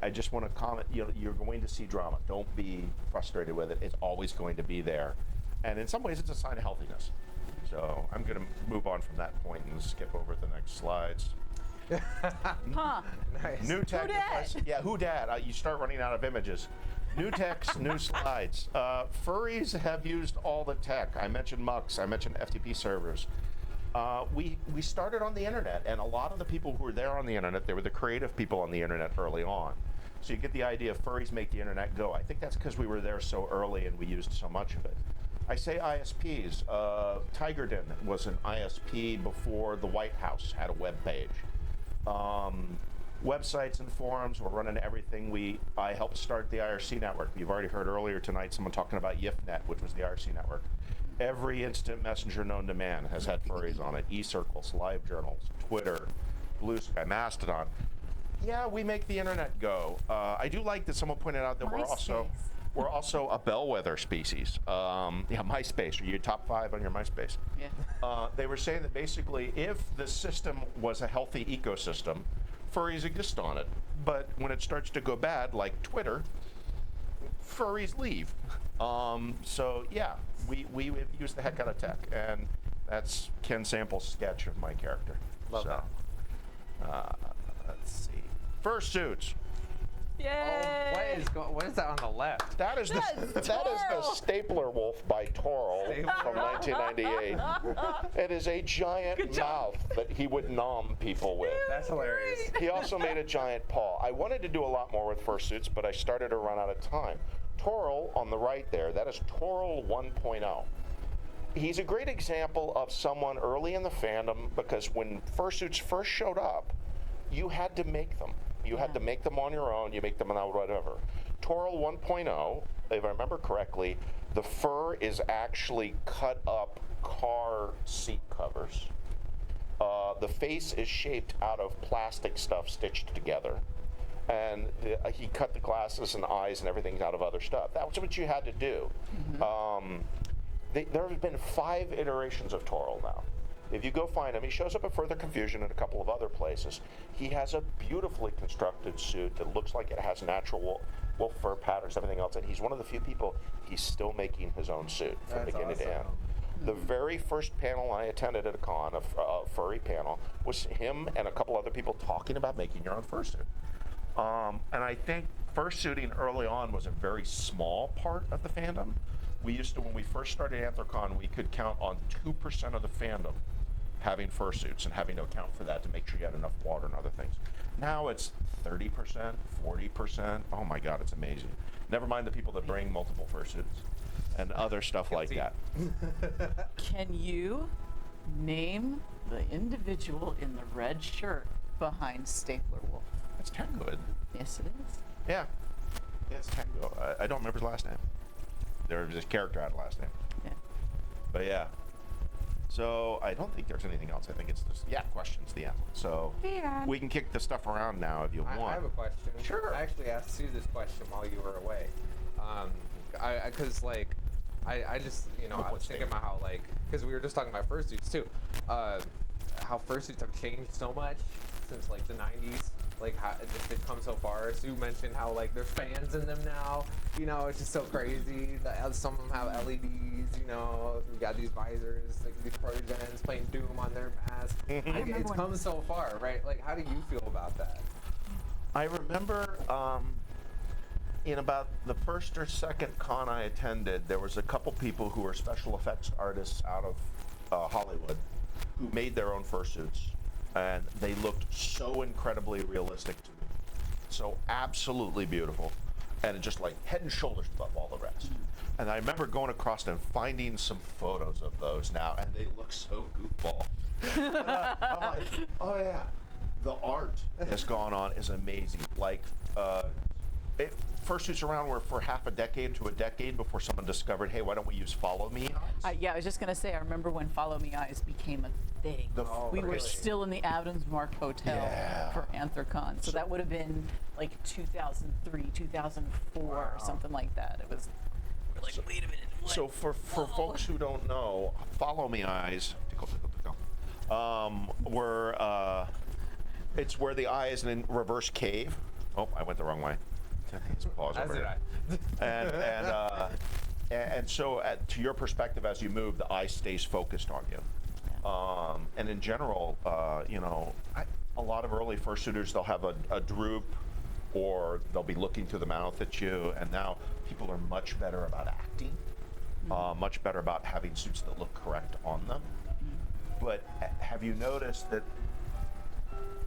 I just want to comment, you're going to see drama. Don't be frustrated with it. It's always going to be there. And in some ways, it's a sign of healthiness. So I'm going to move on from that point and skip over the next slides. Huh. Nice. New tech. Who dat? Yeah, who dat? You start running out of images. New text, new slides. Furries have used all the tech. I mentioned MUX. I mentioned FTP servers. We started on the internet, and a lot of the people who were there on the internet, they were the creative people on the internet early on. So you get the idea of furries make the internet go. I think that's because we were there so early and we used so much of it. I say ISPs. Tigerden was an ISP before the White House had a web page. Websites and forums, we're running everything. I helped start the IRC network. You've already heard earlier tonight someone talking about YIFNet, which was the IRC network. Every instant messenger known to man has had furries on it. E-circles, live journals, Twitter, Blue Sky, Mastodon. Yeah, we make the internet go. I do like that someone pointed out that we're also a bellwether species. Yeah, MySpace. Are you top 5 on your MySpace? Yeah. They were saying that basically if the system was a healthy ecosystem, furries exist on it. But when it starts to go bad, like Twitter, furries leave. So yeah, we use the heck out of tech, and that's Ken Sample's sketch of my character. Love so, let's see. Fursuits. Yay! What is that on the left? That is the Torl. Stapler Wolf by Torl from 1998. It is a giant mouth that he would nom people with. That's hilarious. He also made a giant paw. I wanted to do a lot more with fursuits, but I started to run out of time. Torl on the right there, that is Torl 1.0. He's a great example of someone early in the fandom, because when fursuits first showed up, you had to make them. You had to make them on your own. You make them out whatever. Torl 1.0, if I remember correctly, the fur is actually cut up car seat covers. The face is shaped out of plastic stuff stitched together. And he cut the glasses and eyes and everything out of other stuff. That was what you had to do. There have been 5 iterations of Torl now. If you go find him, he shows up at Further Confusion and a couple of other places. He has a beautifully constructed suit that looks like it has natural wolf fur patterns, everything else, and he's one of the few people, he's still making his own suit from beginning to end. The very first panel I attended at a con, a furry panel, was him and a couple other people talking about making your own fursuit. And I think fursuiting early on was a very small part of the fandom. We used to, when we first started AnthrocOn, we could count on 2% of the fandom having fursuits and having to account for that to make sure you had enough water and other things. Now it's 30%, 40%. Oh my God, it's amazing. Never mind the people that bring multiple fursuits and other stuff like that. Can you name the individual in the red shirt behind Stapler Wolf? It's Tango. Yes, it is. Yeah. Yeah, it's Tango. I don't remember his last name. There was this character had a last name. Yeah. But yeah. So I don't think there's anything else. I think it's just, questions, the end. So we can kick the stuff around now if you want. I have a question. Sure. I actually asked Sue this question while you were away. Because, I just, I was thinking about how, because we were just talking about fursuits, too. How fursuits have changed so much since, the 90s. How they've come so far. Sue mentioned how, there's fans in them now. It's just so crazy. Some of them have LEDs, we got these visors, these progens playing Doom on their mask. It's come so far, right? How do you feel about that? I remember in about the first or second con I attended, there was a couple people who were special effects artists out of Hollywood who made their own fursuits. And they looked so incredibly realistic to me. So absolutely beautiful. And just head and shoulders above all the rest. And I remember going across and finding some photos of those now, and they look so goofball. I'm like, oh yeah. The art that's gone on is amazing. Fursuits around were for half a decade to a decade before someone discovered, hey, why don't we use Follow Me Eyes? Yeah, I was just going to say, I remember when Follow Me Eyes became a thing. We were still in the Adams Mark Hotel for AnthrocOn. So that would have been 2003, 2004, or something like that. It was wait a minute. What? So for folks who don't know, Follow Me Eyes, it's where the eye is in a reverse cave. Oh, I went the wrong way. Pause As over did here. I. And so to your perspective, as you move, the eye stays focused on you. And in general, a lot of early fursuiters, they'll have a droop, or they'll be looking through the mouth at you, and now people are much better about acting, much better about having suits that look correct on them. But have you noticed that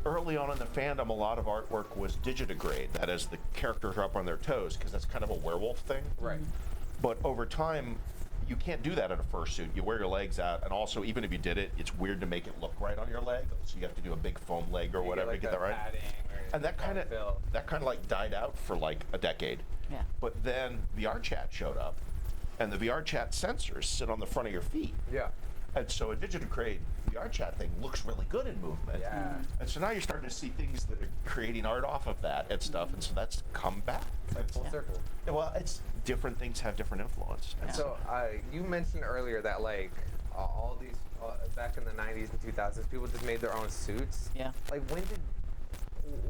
early on in the fandom, a lot of artwork was digitigrade, that is, the characters are up on their toes, because that's kind of a werewolf thing. Right. But over time, you can't do that in a fursuit. You wear your legs out, and also, even if you did it, it's weird to make it look right on your leg. So you have to do a big foam leg or whatever to get that right. And that kind of like died out for like a decade. Yeah. But then VR chat showed up, and the VR chat sensors sit on the front of your feet. Yeah. And so a digitigrade VR chat thing looks really good in movement. Yeah. And so now you're starting to see things that are creating art off of that and stuff, and so that's come back. It's like full circle. Well, it's different things have different influence. And So you mentioned earlier that like all these back in the 90s and 2000s, people just made their own suits. Yeah. Like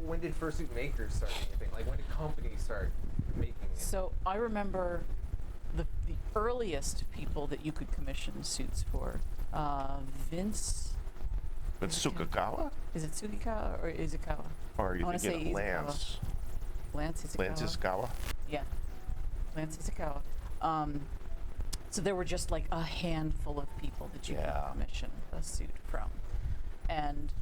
when did fursuit makers start anything? Like when did companies start making it? So I remember the earliest people that you could commission suits for, Vince. But Tsukakawa? Is it Sugikawa or Izukawa? Or are you I wanna thinking say of Lance? Lance Izukawa. Lance Izukawa? Yeah, Lance Izukawa. So there were just like a handful of people that you Yeah. could commission a suit from, and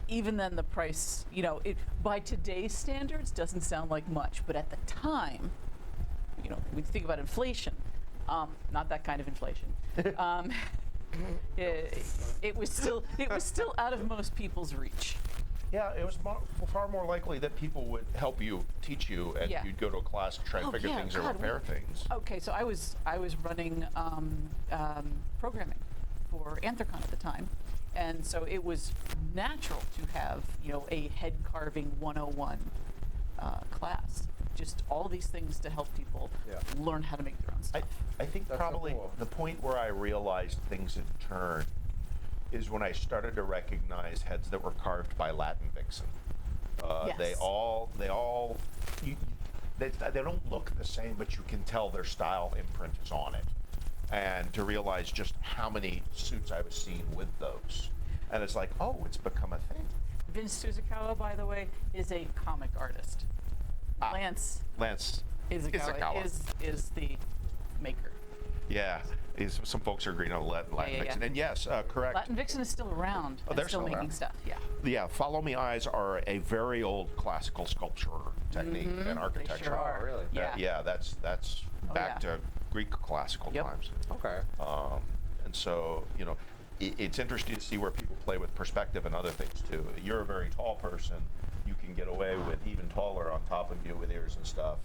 even then the price, you know, it by today's standards doesn't sound like much, but at the time, you know, when you think about inflation, not that kind of inflation. It was still out of most people's reach. Yeah, it was far more likely that people would help you, teach you, and Yeah. you'd go to a class to try and figure things or God, repair things. Okay, so I was running programming for Anthrocon at the time, and so it was natural to have, you know, a head carving 101 class. Just all these things to help people learn how to make their own stuff. I think That's so probably cool. the point where I realized things had turned is when I started to recognize heads that were carved by Latin Vixen. They Yes. all, they don't look the same, but you can tell their style imprint is on it. And to realize just how many suits I was seeing with those. And it's like, oh, it's become a thing. Vince Suzukawa, by the way, is a comic artist. Lance Izukawa. is the maker. Yeah, some folks are agreeing on Latin yeah, Vixen. yeah. And yes, correct. Latin Vixen is still around and they're still still making around. stuff. Yeah. Yeah, follow me eyes are a very old classical sculpture technique and architecture. sure are. Oh, really? Yeah. Yeah, that's Oh, back yeah. to Greek classical Yep. times. Okay. And so, you know, it's interesting to see where people play with perspective and other things too. You're a very tall person. You can get away with even taller on top of you with ears and stuff.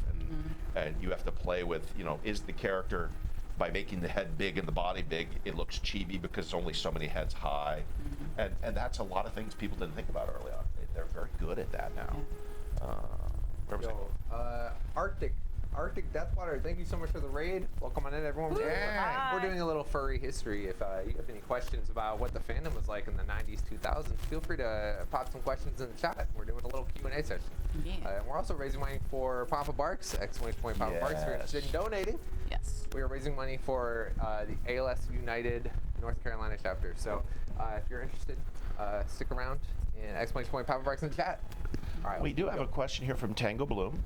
And you have to play with, you know, is the character, by making the head big and the body big, it looks chibi because there's only so many heads high. And that's a lot of things people didn't think about early on. They're very good at that now. Where was I? Arctic Deathwater, thank you so much for the raid. Welcome on in, everyone. Yeah. We're doing a little furry history. If you have any questions about what the fandom was like in the 90s, 2000s, feel free to pop some questions in the chat. We're doing a little Q&A session. Yeah. And we're also raising money for Papa Barks, exclamation Papa Barks, if you're interested in donating. Yes. We are raising money for the ALS United North Carolina chapter. So if you're interested, stick around and exclamation Papa Barks in the chat. All right, We do have a question here from Tango Bloom.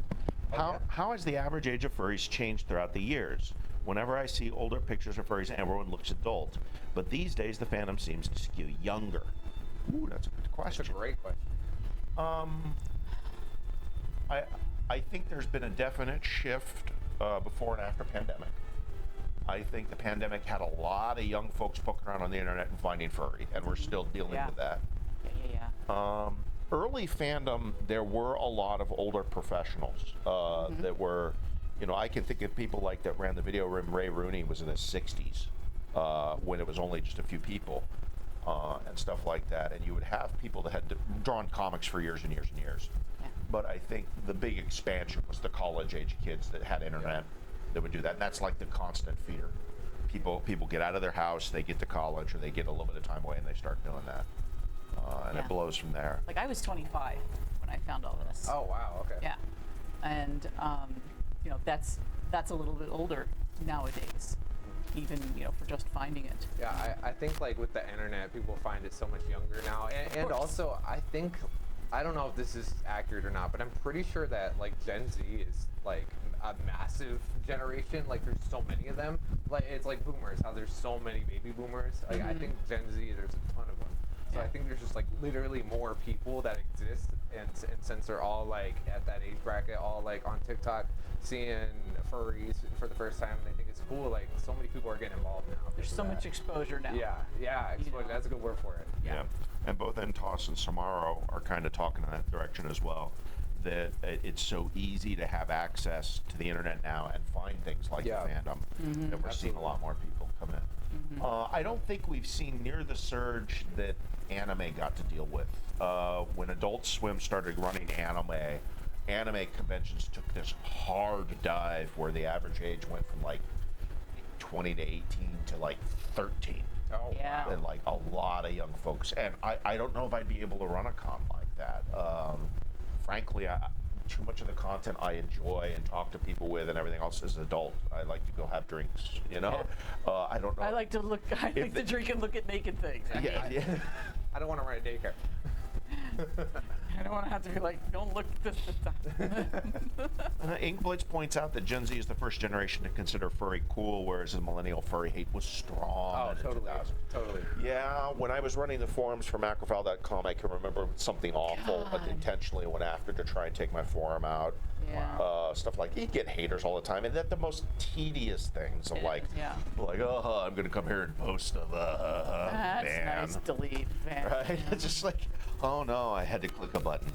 How has the average age of furries changed throughout the years? Whenever I see older pictures of furries, everyone looks adult. But these days, the fandom seems to skew younger. Ooh, that's a good question. That's a great question. I think there's been a definite shift before and after pandemic. I think the pandemic had a lot of young folks poking around on the internet and finding furry, and we're still dealing Yeah. with that. Yeah. Early fandom, there were a lot of older professionals that were, you know, I can think of people like that ran the video room. Ray Rooney was in his 60s when it was only just a few people and stuff like that. And you would have people that had drawn comics for years and years and years. Yeah. But I think the big expansion was the college-age kids that had internet that would do that. And that's like the constant feeder. People get out of their house, they get to college, or they get a little bit of time away, and they start doing that. And Yeah. it blows from there. Like I was 25 when I found all this. Oh, wow, okay. Yeah. And you know, that's a little bit older nowadays. even for just finding it. Yeah, I think like with the internet, people find it so much younger now, and course. also I think, I don't know if this is accurate or not, but I'm pretty sure that like Gen Z is like a massive generation. Like there's so many of them. Like it's like boomers, how there's so many baby boomers. Like I think Gen Z, there's a ton of them. So I Yeah. think there's just like literally more people that exist, and since they're all like at that age bracket, all like on TikTok, seeing furries for the first time, they think it's cool. Like so many people are getting involved now. There's so much exposure now. Yeah, exposure. know. That's a good word for it. Yeah. And both Entos and Samaro are kind of talking in that direction as well. That it's so easy to have access to the internet now and find things like Yeah. the fandom. That we're seeing a lot more people come in. I don't think we've seen near the surge that anime got to deal with. When Adult Swim started running anime conventions took this hard dive where the average age went from like 20 to 18 to like 13. Oh, Yeah. wow. And like a lot of young folks. And I don't know if I'd be able to run a con like that. Frankly, too much of the content I enjoy and talk to people with and everything else is adult. I like to go have drinks, I don't know. I like to look. I like to drink and look at naked things. Yeah. I don't want to run a daycare. I don't want to have to be like, don't look at this. Inkblitz points out that Gen Z is the first generation to consider furry cool, whereas the millennial furry hate was strong. Oh, in the totally. 2000s. Totally. Yeah, when I was running the forums for macrophile.com, I can remember something awful, but God. intentionally went after to try and take my forum out. Yeah. Stuff like you get haters all the time, and that the most tedious things of It like, is, yeah. I'm gonna come here and post a That's ban. nice. Delete. Van. Right? It's just like, oh no, I had to click a button.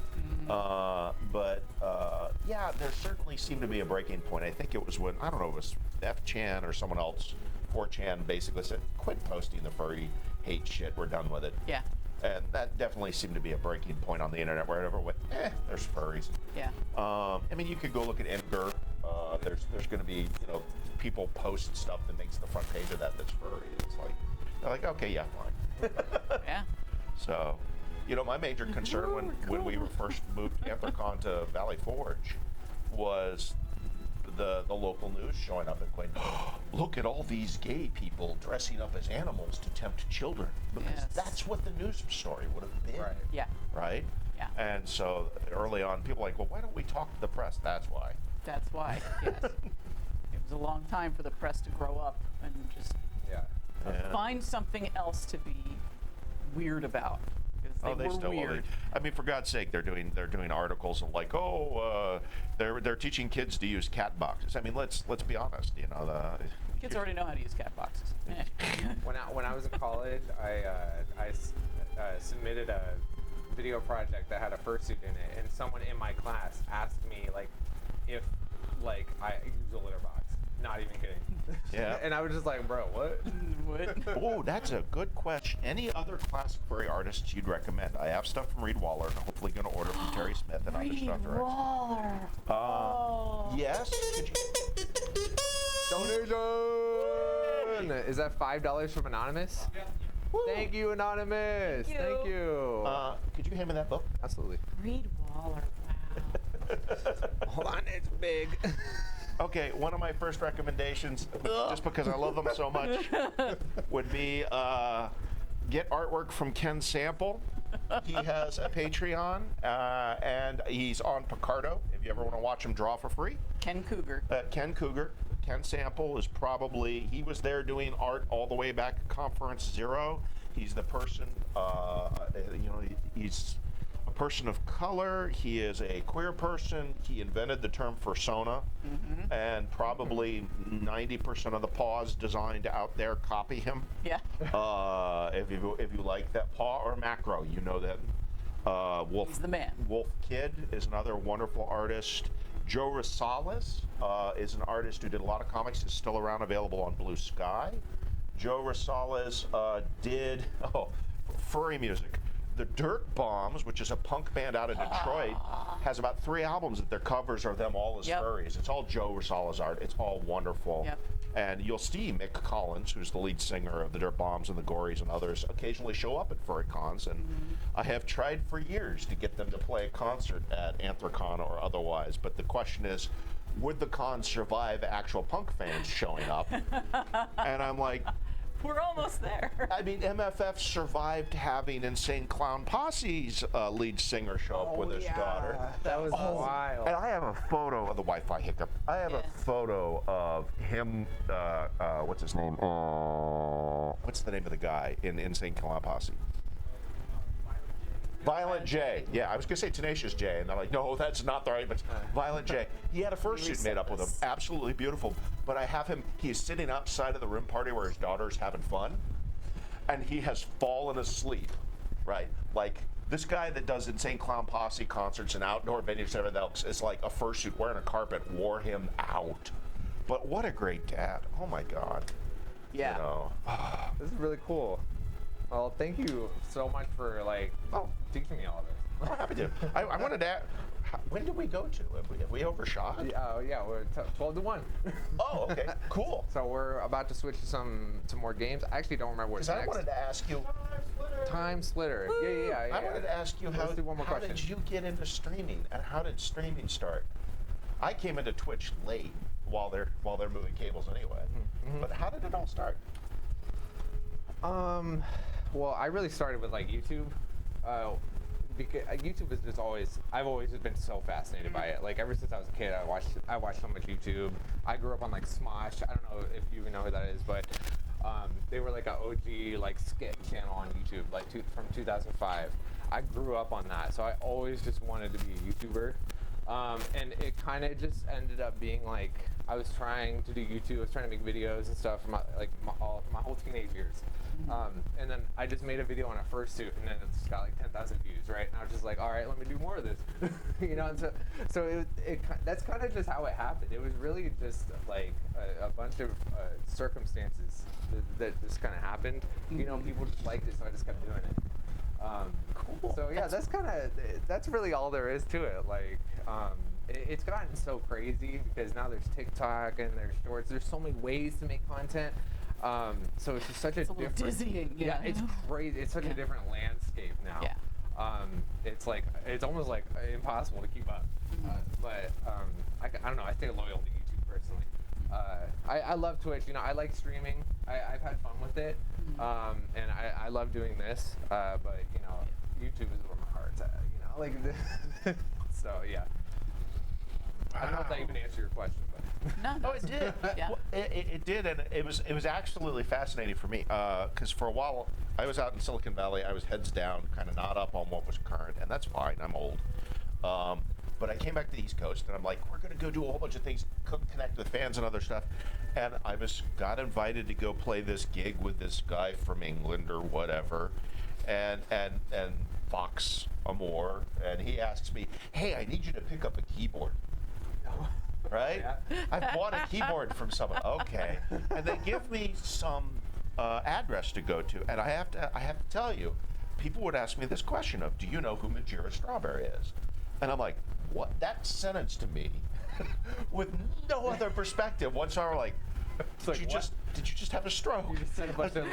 Yeah, there certainly seemed to be a breaking point. I think it was when, I don't know, it was F-Chan or someone else, 4chan basically said, quit posting the furry hate shit, we're done with it. Yeah. And that definitely seemed to be a breaking point on the internet where everyone went, there's furries. Yeah. I mean, you could go look at Edgar. There's going to be, people post stuff that makes the front page of that's furry. It's like, they're like, okay, yeah, fine. Yeah. So, my major concern when we first moved Anthrocon to Valley Forge was the local news showing up and going, look at all these gay people dressing up as animals to tempt children. Because Yes. that's what the news story would have been. Right. Yeah. Right? Yeah. And so early on, people were like, well, why don't we talk to the press? That's why. That's why. Yes. It was a long time for the press to grow up and just Yeah. Yeah. find something else to be weird about. Because they were still will. weird. I mean, for God's sake, they're doing articles of like, they're teaching kids to use cat boxes. I mean, let's be honest. Kids already know how to use cat boxes. When I was in college, I submitted a video project that had a fursuit in it, and someone in my class asked me like if like I use a litter box. Not even kidding. Yeah. And I was just like, bro, what? What? Oh, that's a good question. Any other classic furry artists you'd recommend? I have stuff from Reed Waller, and I'm hopefully going to order from Terry Smith and other Reed stuff. Waller. Oh. Yes. Could you? Donation! Is that $5 from Anonymous? Yeah. Thank you, Anonymous. Thank you. Thank you. Could you hand me that book? Absolutely. Reed Waller. Wow. Hold on, it's big. Okay, one of my first recommendations, just because I love them so much, would be get artwork from Ken Sample. He has a Patreon, and he's on Picardo, if you ever want to watch him draw for free. Ken Cougar. Ken Cougar. Ken Sample is he was there doing art all the way back at Conference Zero. He's the person, he's a person of color. He is a queer person. He invented the term fursona, and probably 90% of the paws designed out there copy him. Yeah. If you like that paw or macro, you know that. Wolf. He's the man. Wolf Kid is another wonderful artist. Joe Rosales is an artist who did a lot of comics. Is still around, available on Blue Sky. Joe Rosales did furry music. The Dirt Bombs, which is a punk band out of Detroit, has about 3 albums that their covers are them all as Yep. furries. It's all Joe Rosales art. It's all wonderful. Yep. And you'll see Mick Collins, who's the lead singer of the Dirt Bombs and the Gories and others, occasionally show up at furry cons. And I have tried for years to get them to play a concert at Anthrocon or otherwise. But the question is, would the con survive actual punk fans showing up? And I'm like, We're almost there. I mean, MFF survived having Insane Clown Posse's lead singer show up with his daughter. That was wild. And I have a photo of the Wi-Fi hiccup. I have a photo of him. What's his name? What's the name of the guy in Insane Clown Posse? Violent J. Yeah, I was gonna say Tenacious J, and I'm like, no, that's not the right. But Violent J. He had a fursuit made up with him, absolutely beautiful. But I have him. He's sitting outside of the room party where his daughter's having fun, and he has fallen asleep. Right, like this guy that does Insane Clown Posse concerts and outdoor venues and everything else is like a fursuit wearing a carpet wore him out. But what a great dad! Oh my God. Yeah. You know. This is really cool. Well, thank you so much for teaching me all of this. I'm happy to. I wanted to. When did we go to? Have we overshot? Yeah, we're 12 to 1. Oh, okay, cool. So we're about to switch to some more games. I actually don't remember what's Because I next. wanted to ask you. Time Splitter. Yeah. I wanted to ask you Let's do one more how question. did you get into streaming and how did streaming start? I came into Twitch late while they're moving cables anyway. But how did it all start? Well, I really started with like YouTube. Because YouTube is just I've always just been so fascinated by it. Like ever since I was a kid, I watched so much YouTube. I grew up on like Smosh. I don't know if you even know who that is, but they were like an OG like skit channel on YouTube, like from 2005. I grew up on that, so I always just wanted to be a YouTuber. And it kind of just ended up being like I was trying to do YouTube. I was trying to make videos and stuff for my whole teenage years. And then I just made a video on a fursuit, and then it's got like 10,000 views, right? And I was just like, all right, let me do more of this, you know. And so that's kind of just how it happened. It was really just like a bunch of circumstances that just kind of happened. You know, people just liked it, so I just kept doing it. Cool. So yeah, that's really all there is to it. Like, it's gotten so crazy because now there's TikTok and there's shorts. There's so many ways to make content. So it's just such It's a a little different. I Yeah, it's crazy. It's such a different landscape now. Yeah. It's like it's almost like impossible to keep up. But I don't know. I stay loyal to YouTube personally. I love Twitch. You know, I like streaming. I've had fun with it, and I love doing this. But you know, YouTube is where my heart's at. You know, like so yeah. I don't know if that even answered your question, but No. Oh, it did. Yeah. Well, it did, and it was absolutely fascinating for me because for a while I was out in Silicon Valley. I was heads down, kind of not up on what was current, and that's fine. I'm old. But I came back to the East Coast, and I'm like, we're gonna go do a whole bunch of things, connect with fans and other stuff. And I got invited to go play this gig with this guy from England or whatever, and Fox Amore, and he asks me, hey, I need you to pick up a keyboard. Right? Yeah. I bought a keyboard from someone. Okay. And they give me some address to go to, and I have to tell you, people would ask me this question of, do you know who Majira Strawberry is? And I'm like, what? That sentence to me, with no other perspective whatsoever, like, like, did you just have a stroke? you just said a bunch of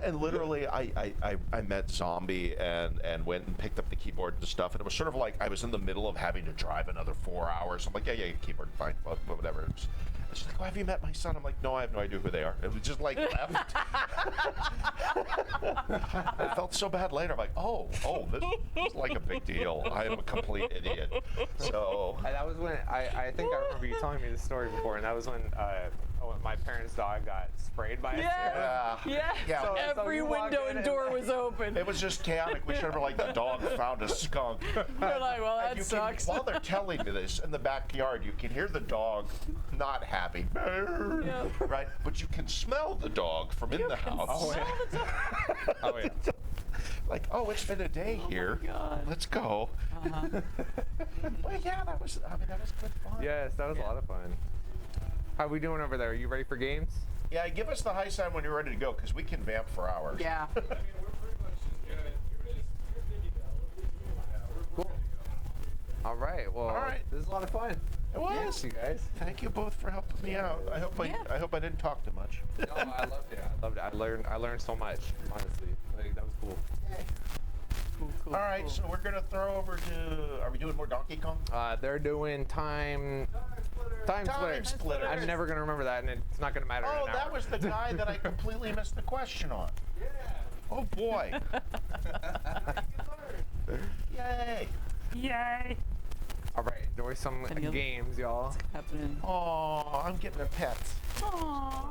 and literally, I met Zombie and went and picked up the keyboard and stuff, and it was sort of like I was in the middle of having to drive another 4 hours. I'm like, yeah, keyboard, fine, whatever. She's like, oh, have you met my son? I'm like, no, I have no idea who they are. It was just like left. I felt so bad later. I'm like, oh, this is like a big deal. I am a complete idiot. So And that was when I think I remember you telling me this story before, and that was when my parents' dog got sprayed by a Yeah. yeah. Yeah. So Every you walked window in and and- door was open. It was just chaotic. We should have like the dog found a skunk. We're like, well, And that you sucks. While they're telling me this in the backyard, you can hear the dog not happy, Yeah. right? But you can smell the dog from in the house. Oh, yeah. Oh, yeah. Like, oh, it's been a day here. God. Let's go. Uh-huh. But yeah, that was good fun. Yes, that was a lot of fun. How we doing over there? Are you ready for games? Yeah, give us the high sign when you're ready to go, because we can vamp for hours. Yeah. Cool. All right. Well, All right. this is a lot of fun. It was. Yes, you guys. Thank you both for helping me out. I hope I didn't talk too much. No, I loved it. I learned so much. Honestly, like that was cool. cool. All right, cool. so we're gonna throw over to. Are we doing more Donkey Kong? They're doing time splitter. Splitter. I'm never gonna remember that, and it's not gonna matter. Oh, in an that hour. was the guy that I completely missed the question on. Yeah. Oh boy. Yay. Yay! All right, enjoy some Any other- games, y'all. Happening. Oh, I'm getting a pet. Aww,